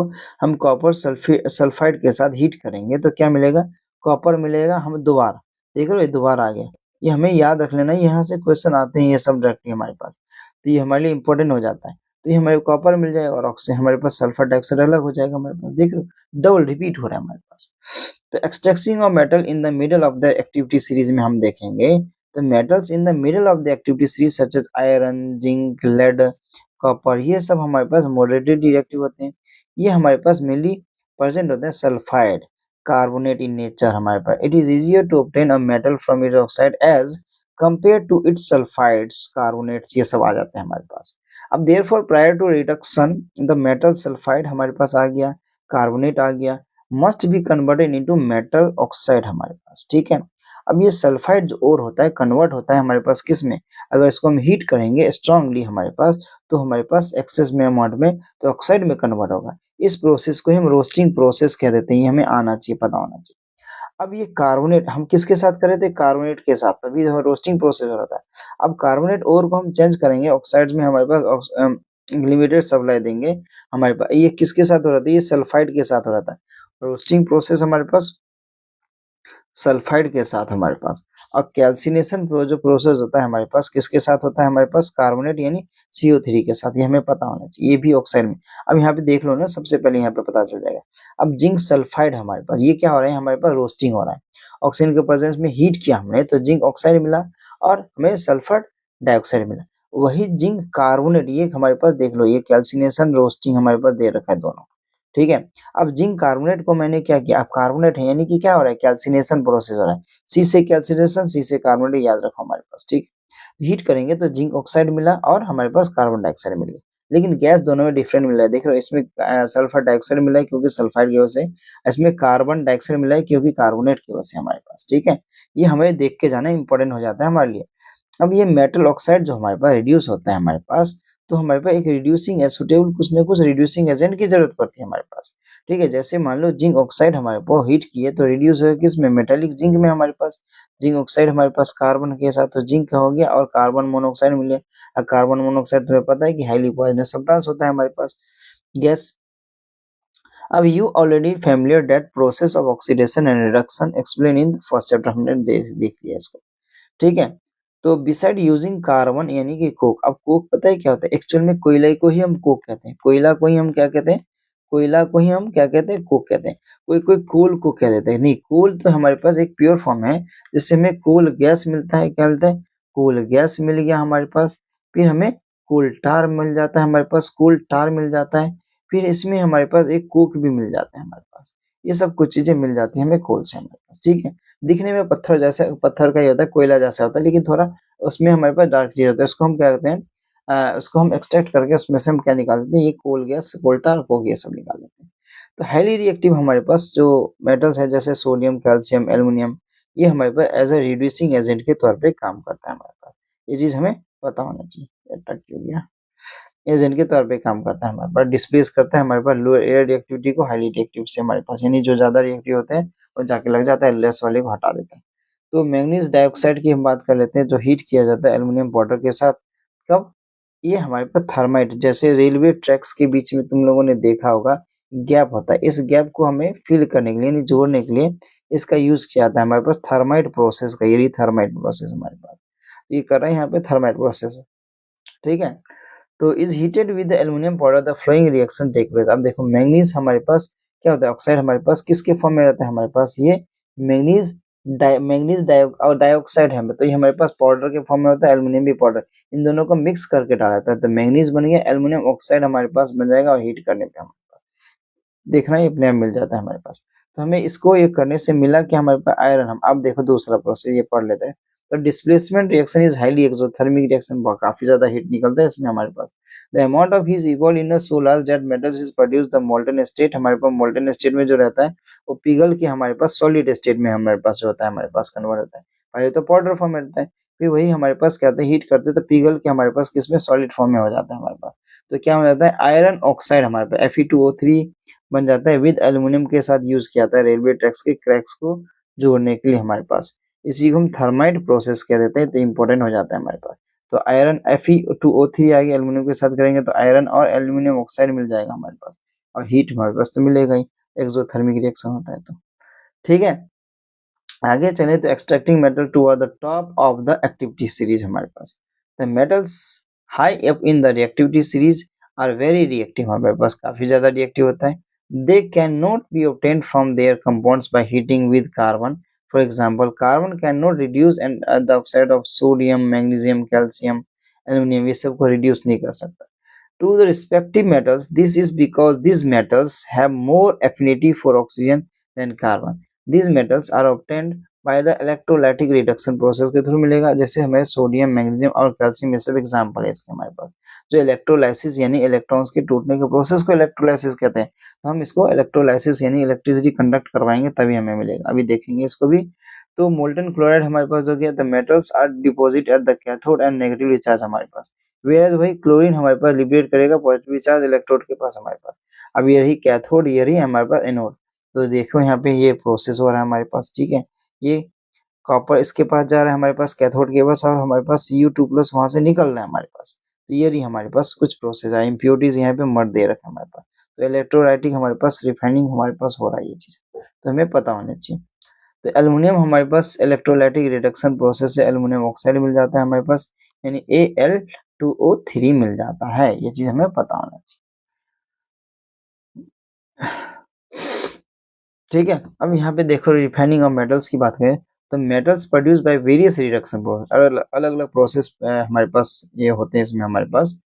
हम कॉपर सल्फाइड के साथ हीट करेंगे तो क्या मिलेगा, कॉपर मिलेगा। हम दोबारा देख रहे हो, ये दोबारा आ गया, ये हमें याद रख लेना, यहाँ से क्वेश्चन आते हैं ये सब डायरेक्टली हमारे पास, तो ये हमारे लिए इंपॉर्टेंट हो जाता है। तो ये हमारे कॉपर मिल जाएगा और ऑक्सीजन हमारे पास सल्फर डाइऑक्साइड अलग हो जाएगा हमारे पास, देख रहे हो डबल रिपीट हो रहा है हमारे पास। तो extracting of metal in the middle of the activity series में हम देखेंगे, तो metals in the middle of the activity series such as iron, zinc, lead, copper, ये सब हमारे पास मॉडरेटली रिएक्टिव होते हैं। ये हमारे पास मेनली प्रेजेंट होते हैं सल्फाइड कार्बोनेट इन नेचर हमारे पास। It is easier to obtain a metal from its oxide as compare to its sulphides carbonates, ये सब आ जाते हैं हमारे पास। अब therefore prior to reduction the metal sulphide हमारे पास आ गया, कार्बोनेट आ गया, must be converted into metal oxide हमारे पास, ठीक है। अब ये सल्फाइड जो और होता है कन्वर्ट होता है हमारे पास किस में, अगर इसको हम हीट करेंगे स्ट्रांगली हमारे पास, तो हमारे पास एक्सेस में अमाउंट में तो ऑक्साइड में कन्वर्ट होगा। इस प्रोसेस को हम रोस्टिंग प्रोसेस कह देते हैं, ये हमें आना चाहिए, पता होना चाहिए। अब ये कार्बोनेट हम किसके साथ कर रहे थे, कार्बोनेट के साथ, तभी रोस्टिंग प्रोसेस हो रहा था। अब कार्बोनेट और को हम चेंज करेंगे ऑक्साइड्स में, हमारे पास लिमिटेड सप्लाई देंगे हमारे पास। ये किसके साथ हो रहा था, ये सल्फाइड के साथ हो रहा था। रोस्टिंग प्रोसेस हमारे पास सल्फाइड के साथ हमारे पास। और कैल्सिनेशन जो प्रोसेस होता है हमारे पास किसके साथ होता है, हमारे पास कार्बोनेट यानी CO3 के साथ, ये हमें पता होना चाहिए, ये भी ऑक्साइड में। अब यहाँ पे देख लो ना, सबसे पहले यहाँ पे पता चल जाएगा। अब जिंक सल्फाइड हमारे पास, ये क्या हो रहा है, हमारे पास रोस्टिंग हो रहा है, ऑक्सीजन के प्रेजेंस में हीट किया हमने तो जिंक ऑक्साइड मिला और हमें सल्फर डाइऑक्साइड मिला। वही जिंक कार्बोनेट, ये हमारे पास देख लो, ये कैल्सिनेशन रोस्टिंग हमारे पास दे रखा है दोनों, ठीक है। अब जिंक कार्बोनेट को मैंने क्या किया, अब कार्बोनेट है यानी कि क्या हो रहा है, कैल्सिनेशन प्रोसेस हो रहा है, सी से कैल्सिनेशन, सी से कार्बोनेट, याद रखो हमारे पास, ठीक। हीट करेंगे तो जिंक ऑक्साइड मिला और हमारे पास कार्बन डाइऑक्साइड मिल गया, लेकिन गैस दोनों में डिफरेंट मिल रहा है। देख रहे हो, इसमें सल्फर डाइऑक्साइड मिला है क्योंकि सल्फाइड की वजह से, इसमें कार्बन डाइऑक्साइड मिला है क्योंकि कार्बोनेट की वजह से हमारे पास, ठीक है। ये हमें देख के जाना इंपॉर्टेंट हो जाता है हमारे लिए। अब ये मेटल ऑक्साइड जो हमारे पास रिड्यूस होता है हमारे पास, तो हमारे पास एक रिड्यूसिंग सुटेबल कुछ ना कुछ रिड्यूसिंग एजेंट की जरूरत पड़ती है हमारे पास, ठीक है। जैसे मान लो जिंक ऑक्साइड हमारे पास हीट किए तो रिड्यूस होगा किसमें, मेटालिक जिंक में हमारे पास। जिंक ऑक्साइड हमारे पास कार्बन के साथ तो जिंक का हो गया और कार्बन मोनोऑक्साइड मिल गया। अब कार्बन मोनोऑक्साइड तुम्हें पता है कि हाईली पॉइजनस सब्सटेंस होता है हमारे पास गैस। अब you already familiar that process of oxidation and reduction explain in first chapter, हमने देख लिया इसको, ठीक है। तो बिसाइड यूजिंग कार्बन यानी कि कोक, अब कोक पता है क्या होता है, एक्चुअल में कोयले को ही हम कोक कहते हैं, कोयला को ही हम क्या कहते हैं, कोयला को ही हम क्या कहते हैं, कोक कहते हैं। कोई कोई कोल को कह देते हैं, नहीं, कोल तो हमारे पास एक प्योर फॉर्म है, जिससे हमें कोल गैस मिलता है, क्या मिलता है, कोल गैस मिल गया हमारे पास। फिर हमें कोल टार मिल जाता है हमारे पास, कोल टार मिल जाता है। फिर इसमें हमारे पास एक कोक भी मिल जाता है हमारे पास। ये सब कुछ चीजें मिल जाती है हमें कोल से हमारे पास, ठीक है। दिखने में पत्थर जैसा, पत्थर का ही होता है, कोयला जैसा होता है, लेकिन थोड़ा उसमें हमारे पास डार्क चीज होता है, उसको हम क्या कहते हैं, उसको हम एक्सट्रैक्ट करके उसमें से हम क्या निकाल देते हैं, ये कोल गैस, कोल टार, कोक, ये सब निकाल देते हैं। तो हाईली रिएक्टिव हमारे पास जो मेटल्स है जैसे सोडियम, कैल्शियम, एल्युमिनियम, ये हमारे पास एज ए रिड्यूसिंग एजेंट के तौर पे काम करता है हमारे पास। ये चीज हमें पता होना चाहिए, अट्रैक्टिव हो गया, एजेंट के तौर पे काम करता है हमारे पास, डिस्प्लेस करता है हमारे पास लोअर एयर रिएक्टिविटी को हाईली रिएक्टिव से हमारे पास, यानी जो ज्यादा रिएक्टिव होते हैं वो जाके लग जाता है, लेस वाले को हटा देता है। तो मैग्नीज डाइऑक्साइड की हम बात कर लेते हैं, जो हीट किया जाता है एल्युमिनियम पाउडर के साथ, कब, ये हमारे पास थर्माइट, जैसे रेलवे ट्रैक्स के बीच में तुम लोगों ने देखा होगा गैप होता है, इस गैप को हमें फिल करने के लिए यानी जोड़ने के लिए इसका यूज किया जाता है हमारे पास थर्माइट प्रोसेस का, ये थर्माइट प्रोसेस हमारे पास, ये कर रहे हैं यहाँ पे थर्माइट प्रोसेस, ठीक है। तो is heated with the aluminium powder the following reaction take place. अब देखो मैग्नीज हमारे पास क्या होता है, ऑक्साइड हमारे पास किसके फॉर्म में रहता है हमारे पास, ये मैग्नीज डाइऑक्साइड है, तो ये हमारे पास पाउडर के फॉर्म में होता है, एल्युमिनियम भी पाउडर, इन दोनों को मिक्स करके डाला जाता है, तो मैग्नीज बन गया, एल्युमिनियम ऑक्साइड हमारे पास बन जाएगा, और हीट करने पे हमारे पास देखना ही अपने आप मिल जाता है हमारे पास। तो हमें इसको ये करने से मिला कि हमारे पास आयरन, हम अब देखो दूसरा प्रोसेस ये पढ़ लेते हैं। तो displacement reaction is highly exothermic reaction, काफी ज्यादा हीट निकलता है इसमें हमारे पास। The amount of heat equal in so large that metals is produce the molten state, हमारे पास मोल्टन स्टेट में जो रहता है वो पिघल के हमारे पास सॉलिड स्टेट में हमारे पास जो होता है हमारे पास कन्वर्ट होता है। पहले तो पाउडर फॉर्म में रहता है, फिर वही हमारे पास क्या होता है, हीट करते हैं तो पिघल के हमारे पास किसमें, सॉलिड फॉर्म में हो जाता है हमारे पास। तो क्या हो जाता है, आयरन ऑक्साइड हमारे पास Fe2O3 बन जाता है, विद एल्युमिनियम के साथ यूज किया जाता है रेलवे ट्रैक्स के क्रैक्स को जोड़ने के लिए हमारे पास। इसी को हम थर्माइट प्रोसेस कह देते हैं, तो इंपॉर्टेंट हो जाता है हमारे पास। तो आयरन Fe2O3 आगे एल्युमिनियम के साथ करेंगे तो आयरन और एल्युमिनियम ऑक्साइड मिल जाएगा हमारे पास, और हीट हमारे पास तो मिलेगा ही, एक्सोथर्मिक रिएक्शन होता है तो, ठीक है। आगे चले तो extracting metal toward the top of the activity series हमारे पास। The metals high up in the reactivity series are very reactive, हमारे पास काफी ज्यादा रिएक्टिव होता है। They can not be obtained from their compounds by heating with carbon. For example, carbon cannot reduce and the oxide of sodium, magnesium, calcium, aluminum, ये सब को reduce नहीं कर सकता to the respective metals. This is because these metals have more affinity for oxygen than carbon. These metals are obtained by the electrolytic reduction process के थ्रू मिलेगा, जैसे हमें सोडियम, मैग्नीशियम और कैल्शियम ये सब एग्जाम्पल है इसके हमारे पास। जो इलेक्ट्रोलाइसिस यानी इलेक्ट्रॉन्स के टूटने के प्रोसेस को इलेक्ट्रोलाइसिस कहते हैं, तो हम इसको इलेक्ट्रोलाइसिस यानी इलेक्ट्रिसिटी कंडक्ट करवाएंगे तभी हमें मिलेगा, अभी देखेंगे इसको भी। तो मोल्टन क्लोराइड हमारे पास हो गया, the metals are deposit at the cathode and negatively charge हमारे पास, वेयर वही क्लोरीन हमारे पास लिबरेट करेगा पॉजिटिव चार्ज इलेक्ट्रोड के पास हमारे पास। अब ये रही कैथोड, ये रही हमारे पास एनोड। तो देखो यहाँ पे ये प्रोसेस हो रहा है हमारे पास, ठीक है। ये कॉपर इसके पास जा रहा है हमारे पास कैथोड के पास, और हमारे पास Cu2+ वहां से निकल रहा है हमारे पास। तो ये रही हमारे पास कुछ प्रोसेस है, इम्प्योरिटीज यहाँ पे मर दे रखा है हमारे पास। तो इलेक्ट्रोलाइटिक हमारे पास रिफाइनिंग हमारे पास हो रहा है, ये चीज तो हमें पता होना चाहिए। तो एल्युमिनियम हमारे पास इलेक्ट्रोलाइटिक रिडक्शन प्रोसेस से एल्युमिनियम ऑक्साइड मिल जाता है हमारे पास, यानी Al2O3 मिल जाता है, ये चीज हमें पता होना चाहिए, ठीक है। अब यहाँ पे देखो रिफाइनिंग ऑफ मेटल्स की बात करें तो metals produce by various reduction process, अलग अलग प्रोसेस हमारे पास ये होते हैं इसमें हमारे पास,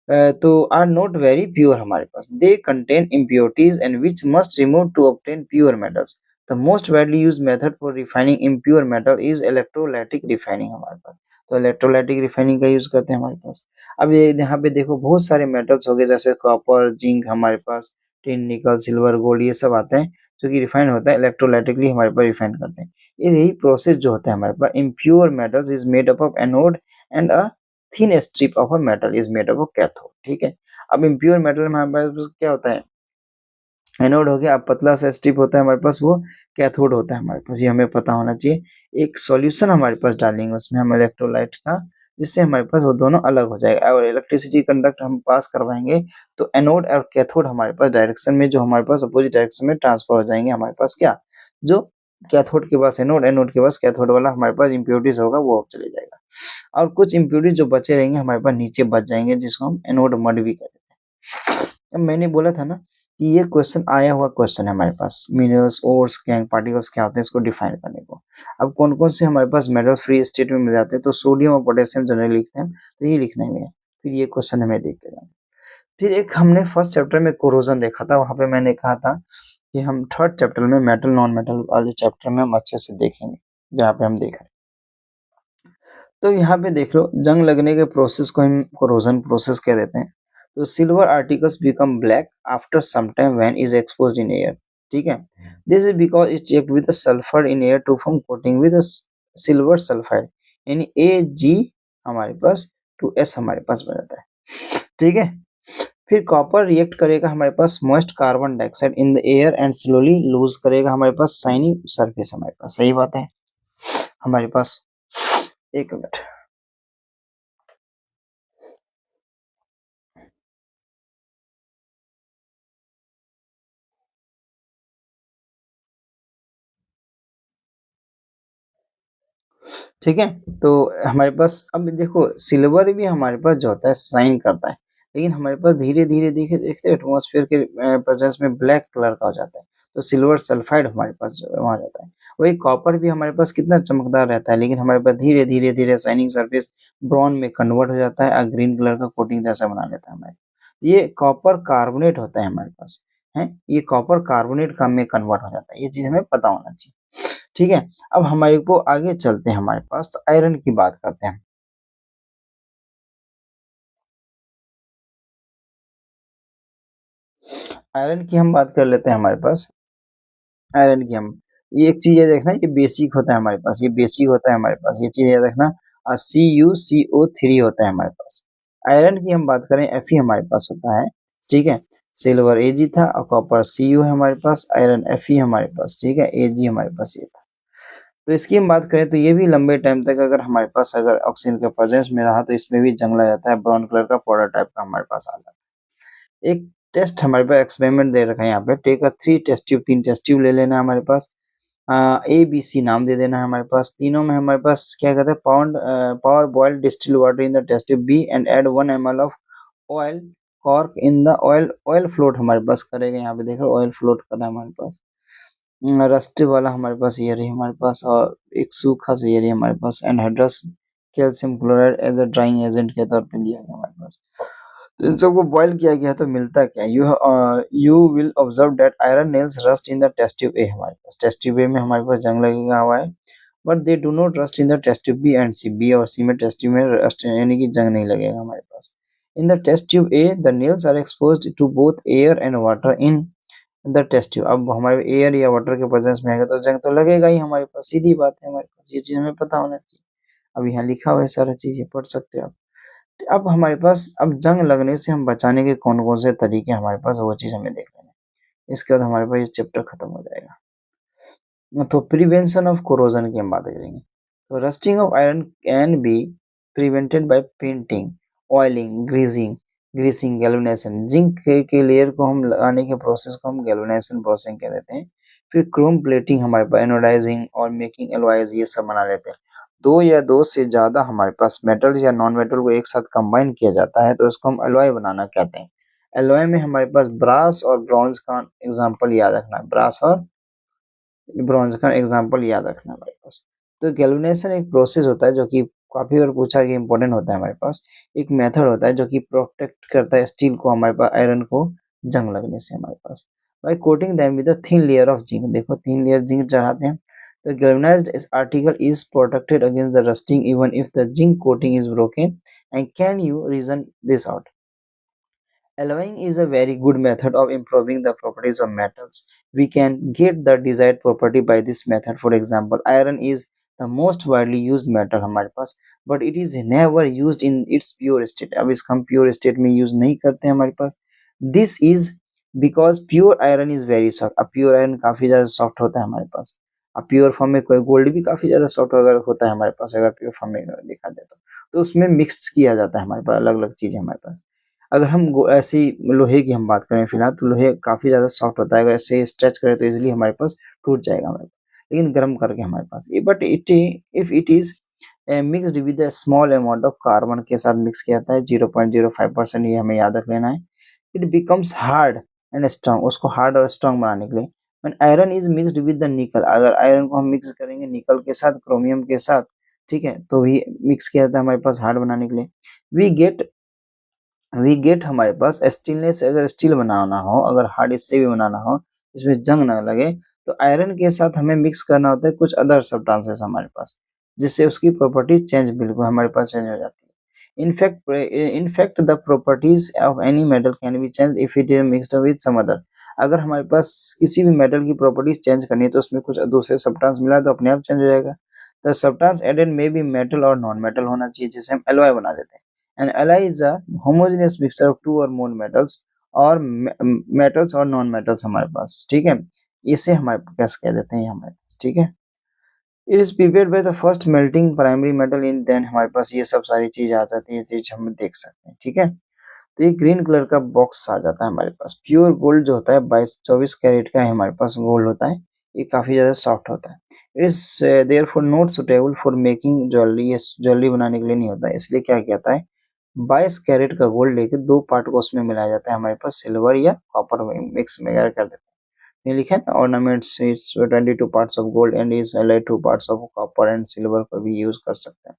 तो आर नॉट वेरी प्योर हमारे पास, they contain impurities and which must remove to obtain pure metals. The most widely used method for refining impure metal is electrolytic refining हमारे पास, तो इलेक्ट्रोलाइटिक रिफाइनिंग का यूज करते हैं हमारे पास। अब ये यहाँ पे देखो बहुत सारे मेटल्स हो गए जैसे कॉपर, जिंक हमारे पास, टिन, निकल, सिल्वर, गोल्ड, ये सब आते हैं जो कि रिफाइन होता है, इलेक्ट्रोलाइटिकली हमारे पास रिफाइन करते हैं। यही प्रोसेस जो होता है हमारे पास, impure metals is made up of anode and a thin strip of a metal is made up of cathode, ठीक है। अब इम्प्योर मेटल में हमारे पास क्या होता है, एनोड हो गया, अब पतला सा स्ट्रिप होता है हमारे पास, वो कैथोड होता है हमारे पास, ये हमें पता होना चाहिए। एक सॉल्यूशन हमारे पास डालेंगे उसमें हम इलेक्ट्रोलाइट का, जिससे हमारे पास वो दोनों अलग हो जाएगा और इलेक्ट्रिसिटी कंडक्ट हम पास करवाएंगे, तो एनोड और कैथोड हमारे पास डायरेक्शन में, जो हमारे पास अपोजिट डायरेक्शन में ट्रांसफर हो जाएंगे हमारे पास क्या, जो कैथोड के पास एनोड, एनोड के पास कैथोड वाला हमारे पास इम्प्योरिटीज होगा वो चले जाएगा, और कुछ इम्प्योरिटीज जो बचे रहेंगे हमारे पास नीचे बच जाएंगे, जिसको हम एनोड मड भी कहते हैं। अब मैंने बोला था ना कि ये क्वेश्चन आया हुआ क्वेश्चन है हमारे पास, मिनरल्स, ओर्स, गैंग पार्टिकल्स क्या होते हैं इसको डिफाइन करने को। अब कौन कौन से हमारे पास मेटल फ्री स्टेट में मिल जाते हैं, तो सोडियम और पोटेशियम जनरली लिखते हैं, तो ये लिखने में है। फिर ये क्वेश्चन हमें देख के जाना। फिर एक हमने फर्स्ट चैप्टर में कोरोजन देखा था, वहां पे मैंने कहा था कि हम थर्ड चैप्टर में मेटल नॉन मेटल वाले चैप्टर में हम अच्छे से देखेंगे, जहाँ पे हम देख रहे हैं। तो यहाँ पे देख लो, जंग लगने के प्रोसेस को हम कोरोजन प्रोसेस कह देते हैं। तो silver articles become black after some time when is exposed in air, ठीक है। This is because it checked with sulphur in air to form coating with silver sulphide, यानी Ag हमारे पास 2S हमारे पास बन जाता है, ठीक है। फिर कॉपर रिएक्ट करेगा हमारे पास moist carbon dioxide in the air and slowly lose करेगा हमारे पास शाइनी सरफेस हमारे पास, सही बात है हमारे पास। एक मिनट, ठीक है। तो हमारे पास अब देखो सिल्वर भी हमारे पास जो होता है शाइन करता है, लेकिन हमारे पास धीरे धीरे देखे देखते एटमॉस्फेयर के प्रेजेंस में ब्लैक कलर का हो जाता है, तो सिल्वर सल्फाइड हमारे पास जो है वहाँ जाता है। वही कॉपर भी हमारे पास कितना चमकदार रहता है, लेकिन हमारे पास धीरे धीरे धीरे शाइनिंग सरफेस ब्राउन में कन्वर्ट हो जाता है और ग्रीन कलर का कोटिंग जैसा बना लेता है हमारे। ये कॉपर कार्बोनेट होता है हमारे पास, है ये कॉपर कार्बोनेट का में कन्वर्ट हो जाता है, ये चीज हमें पता होना चाहिए, ठीक है। अब हमारे को आगे चलते हैं हमारे पास, तो आयरन की बात करते हैं। आयरन की हम बात कर लेते हैं हमारे पास, आयरन की हम, ये एक चीज ये देखना, ये बेसिक होता है हमारे पास, ये बेसिक होता है हमारे पास, ये चीज याद रखना। CuCO3 होता है हमारे पास। आयरन की हम बात करें, Fe हमारे पास होता है, ठीक है। सिल्वर Ag था और कॉपर Cu है हमारे पास, आयरन Fe हमारे पास, ठीक है, Ag हमारे पास ये था। तो इसकी हम बात करें तो ये भी लंबे टाइम तक अगर हमारे पास अगर ऑक्सीजन के प्रेजेंस में रहा तो इसमें भी जंग लग जाता है, ब्राउन कलर का पाउडर टाइप का हमारे पास आ जाता है। एक टेस्ट हमारे पास एक्सपेरिमेंट दे रखा है यहाँ पे, take a 3 test tube, 3 test tube ले लेना है हमारे पास, ABC नाम दे देना है हमारे पास। तीनों में हमारे पास क्या कहते हैं, pour boiled distil water in the test tube B and add 1 ml of oil cork in the oil, oil float हमारे पास करेगा, यहाँ पे देखो ऑयल फ्लोट करना है हमारे पास। रस्ट वाला हमारे पास ये रही हमारे पास, और एक सूखा सा ये रही हमारे पास, anhydrous calcium chloride as a drying agent के तौर पे लिया गया हमारे पास। तो इन सबको बॉयल किया गया है, तो मिलता क्या है, you will observe that iron nails rust in the test tube A, हमारे पास टेस्ट ट्यूब ए में हमारे पास जंग लगेगा हुआ है, but they do not rust in the test tube B and C, B और सी में टेस्ट ट्यूब में रस्ट यानी कि जंग नहीं लगेगा हमारे पास। In the test tube A the nails are exposed to both air and water in the test tube. अब हमारे एयर या वाटर के प्रेजेंस में आएगा तो जंग तो लगेगा ही हमारे पास, सीधी बात है हमारे पास, ये चीज हमें पता होना चाहिए। अब यहाँ लिखा हुआ है सारा चीजें पढ़ सकते हो आप। अब हमारे पास अब जंग लगने से हम बचाने के कौन कौन से तरीके हमारे पास, वो चीज हमें देख लेना है। इसके बाद हमारे पास ये चैप्टर खत्म हो जाएगा। तो प्रिवेंशन ऑफ कोरोजन की हम बात करेंगे। तो rusting of iron can be prevented by painting, oiling, greasing, galvanisation. Zinc के लेयर को हम लगाने के प्रोसेस को हम गैल्वेनाइजेशन प्रोसेस कह देते हैं। फिर क्रोम प्लेटिंग हमारे पास, एनोडाइजिंग और मेकिंग एलॉयज, ये सब बना लेते हैं। दो या दो से ज्यादा हमारे पास मेटल या नॉन मेटल को एक साथ कंबाइन किया जाता है, तो इसको हम एलॉय बनाना कहते हैं। एलॉय में हमारे पास ब्रास और ब्रॉन्ज का एग्जाम्पल याद रखना है, ब्रास और ब्रॉन्ज का एग्जाम्पल याद रखना हमारे पास। तो गैल्वेनाइजेशन एक प्रोसेस होता है जो कि काफ़ी बार पूछा कि इम्पोर्टेंट होता है हमारे पास। एक मेथड होता है जो कि प्रोटेक्ट करता है स्टील को हमारे पास आयरन को जंग लगने से हमारे पास। By coating them with a thin layer of zinc, देखो थिन लेयर जिंक चढ़ाते हैं। तो galvanized article is protected against the rusting even if the zinc coating is broken. And can you reason this out? Alloying is a very good method of improving the properties of metals. We can get the desired property by this method. For example, iron is the most widely used metal हमारे पास, but it is never used in its pure state. अब इसका हम pure state में use नहीं करते हैं हमारे पास. This is because pure iron is very soft. अब pure iron काफी ज़्यादा soft होता है हमारे पास. अब प्योर फॉर्म में कोई गोल्ड भी काफी ज्यादा सॉफ्ट अगर होता है हमारे पास, अगर प्योर फॉर्म में देखा जाए तो उसमें मिक्स किया जाता है हमारे पास अलग अलग चीजें हमारे पास। अगर हम ऐसी लोहे की हम बात करें फिलहाल, तो लोहे काफ़ी ज़्यादा सॉफ्ट होता है, अगर ऐसे स्ट्रेच करें तो इजीली हमारे पास टूट जाएगा हमारे पास, लेकिन गर्म करके हमारे पास but it if it is mixed with a small amount of carbon के साथ मिक्स किया जाता है 0.05%, ये हमें याद रख लेना है। It becomes hard and strong, उसको हार्ड और स्ट्रॉन्ग बनाने के लिए। When iron is mixed with the निकल, अगर आयरन को हम मिक्स करेंगे निकल के साथ, क्रोमियम के साथ, ठीक है, तो भी मिक्स किया जाता है हमारे पास हार्ड बनाने के लिए। वी गेट हमारे पास स्टेनलेस, अगर स्टील बनाना हो, अगर हार्ड इससे भी बनाना हो, इसमें जंग ना लगे, तो आयरन के साथ हमें मिक्स करना होता है कुछ अदर सब्सटेंसेस हमारे पास, जिससे उसकी प्रॉपर्टीज चेंज बिल्कुल हमारे पास चेंज हो जाती है। In fact the properties of any metal can be change if it is mixed with some other. अगर हमारे पास किसी भी मेटल की प्रॉपर्टीज चेंज करनी है तो उसमें कुछ दूसरे सब्सटेंस मिला तो अपने आप चेंज हो जाएगा। The substance added may be metal और नॉन मेटल होना चाहिए, जैसे हम एलॉय बना देते हैं। An alloy is a homogeneous mixture of two or more metals और metals और non metals हमारे पास, ठीक है, इसे हमारे पास कह देते हैं हमारे पास, ठीक है। It is prepared by the first melting primary metal in, then हमारे पास ये सब सारी चीज आ जाती है, ये चीज हम देख सकते हैं, ठीक है। तो ये ग्रीन कलर का बॉक्स आ जाता है हमारे पास। प्योर गोल्ड जो होता है 22-24 कैरेट का है हमारे पास गोल्ड होता है, ये काफी ज्यादा सॉफ्ट होता है। It is therefore not suitable for making jewellery, ये ज्वेलरी बनाने के लिए नहीं होता है, इसलिए क्या कहता है 22 कैरेट का गोल्ड लेके दो पार्ट को उसमें मिलाया जाता है हमारे पास, सिल्वर या कॉपर में मिक्स वगैरह कर देते हैं। ये लिखा है ना, ornaments it's 22 parts of gold and is allied 2 parts of copper and silver को भी यूज कर सकते हैं।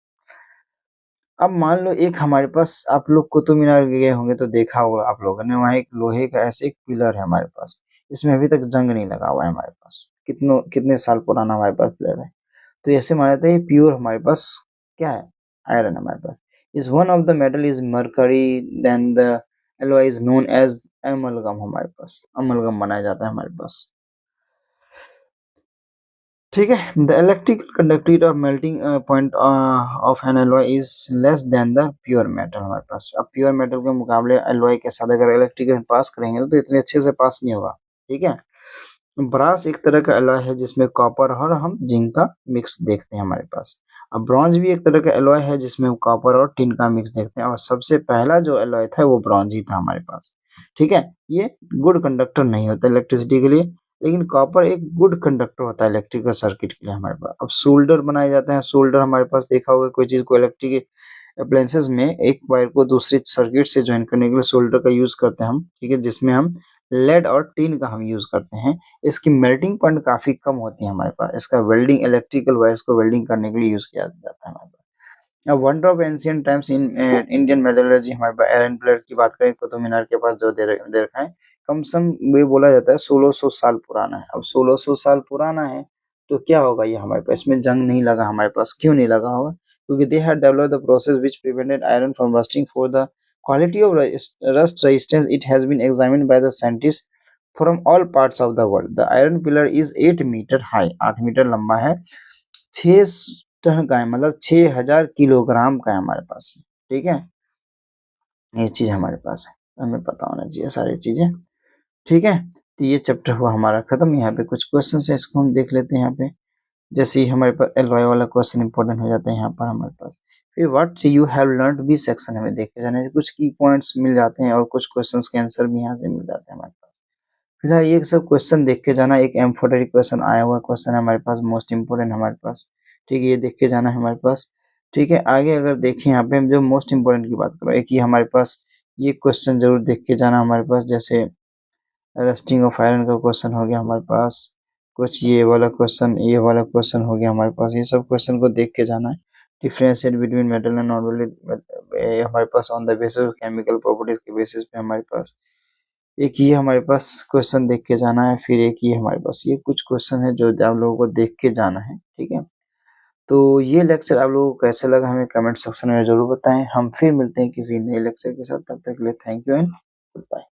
अब मान लो एक हमारे पास, आप लोग कुतुब मीनार गए होंगे तो देखा होगा आप लोगों ने, वहाँ एक लोहे का ऐसे एक पिलर है हमारे पास, इसमें अभी तक जंग नहीं लगा हुआ है हमारे पास, कितने साल पुराना हमारे पास पिलर है। तो ऐसे माना जाता है ये प्योर हमारे पास क्या है, आयरन हमारे पास। Is one of the metal is mercury, then the alloy is known as amalgam, हमारे पास अमलगम बनाया जाता है हमारे पास, ठीक है। The electrical conductivity of melting point of N alloy is less than the pure metal हमारे पास। अब प्योर मेटल के मुकाबले एलॉय के साथ अगर इलेक्ट्रिक करंट पास करेंगे तो इतने अच्छे से पास नहीं होगा, ठीक है। ब्रास एक तरह का एलॉय है जिसमें कॉपर और हम जिंक का मिक्स देखते हैं हमारे पास। अब ब्रॉन्ज भी एक तरह का एलॉय है जिसमें हम कॉपर और टिन का मिक्स देखते हैं, और सबसे पहला जो एलॉय था वो ब्रॉन्ज ही था हमारे पास, ठीक है। ये गुड कंडक्टर नहीं होता इलेक्ट्रिसिटी के लिए, लेकिन कॉपर एक गुड कंडक्टर होता है इलेक्ट्रिकल सर्किट के लिए हमारे पास। अब सोल्डर बनाए जाते हैं, सोल्डर हमारे पास देखा होगा, कोई चीज को इलेक्ट्रिक अप्लायंसेस में एक वायर को दूसरी सर्किट से ज्वाइन करने के लिए सोल्डर का यूज करते हैं हम, ठीक है, जिसमें हम लेड और टिन का हम यूज करते हैं। इसकी मेल्टिंग पॉइंट काफी कम होती है हमारे पास, इसका वेल्डिंग इलेक्ट्रिकल वायर्स को वेल्डिंग करने के लिए यूज किया जाता है हमारे पास। अब wonder of ancient times in Indian metallurgy, हमारे पास आयरन पिलर की बात करें कुतुब मीनार के पास जो दे रखा है, कम से कम ये बोला जाता है 1600 साल पुराना है। अब 1600 साल पुराना है तो क्या होगा ये हमारे पास, इसमें जंग नहीं लगा हमारे पास, क्यों नहीं लगा होगा, क्योंकि they had developed the process which prevented iron from rusting. For the quality of rust resistance it has been examined by the scientists from all parts of the world. The iron pillar is 8 metre high, 8 metre लंबा है, 6 टन का है, मतलब 6000 किलोग्राम का है हमारे पास, ठीक है। ये चीज हमारे पास है, हमें पता होना चाहिए सारी चीजें, ठीक है। तो ये चैप्टर हुआ हमारा खत्म। यहाँ पे कुछ क्वेश्चन है, इसको हम देख लेते हैं। यहाँ पे जैसे ही हमारे पास एलॉय वाला क्वेश्चन इंपॉर्टेंट हो जाता है यहाँ पर हमारे पास। फिर what you have learned B section हमें देखे जाने, कुछ की पॉइंट्स मिल जाते हैं और कुछ क्वेश्चंस के आंसर भी यहाँ से मिल जाते हैं हमारे पास। फिलहाल ये सब क्वेश्चन देख के जाना, एक एम्फोटेटिक क्वेश्चन आया हुआ क्वेश्चन है हमारे पास, मोस्ट इंपोर्टेंट हमारे पास, ठीक है, ये देख के जाना है हमारे पास, ठीक है। आगे अगर देखें यहाँ पे हम जो मोस्ट इंपोर्टेंट की बात करो, एक ही हमारे पास ये क्वेश्चन जरूर देख के जाना हमारे पास, जैसे रस्टिंग ऑफ आयरन का क्वेश्चन हो गया हमारे पास, कुछ ये वाला क्वेश्चन हो गया हमारे पास। ये सब क्वेश्चन को देख के जाना है। Differentiate between metal and non metal, ये हमारे pass on the basis of chemical properties के बेसिस पे हमारे पास एक ये हमारे पास क्वेश्चन देख के जाना है। फिर एक ये हमारे पास ये कुछ क्वेश्चन है जो आप लोगों को देख के जाना है, ठीक है। तो ये लेक्चर आप लोगों को कैसे लगा हमें कमेंट सेक्शन में जरूर बताएं। हम फिर मिलते हैं किसी नए लेक्चर के साथ। तब तक के लिए thank you and good bye.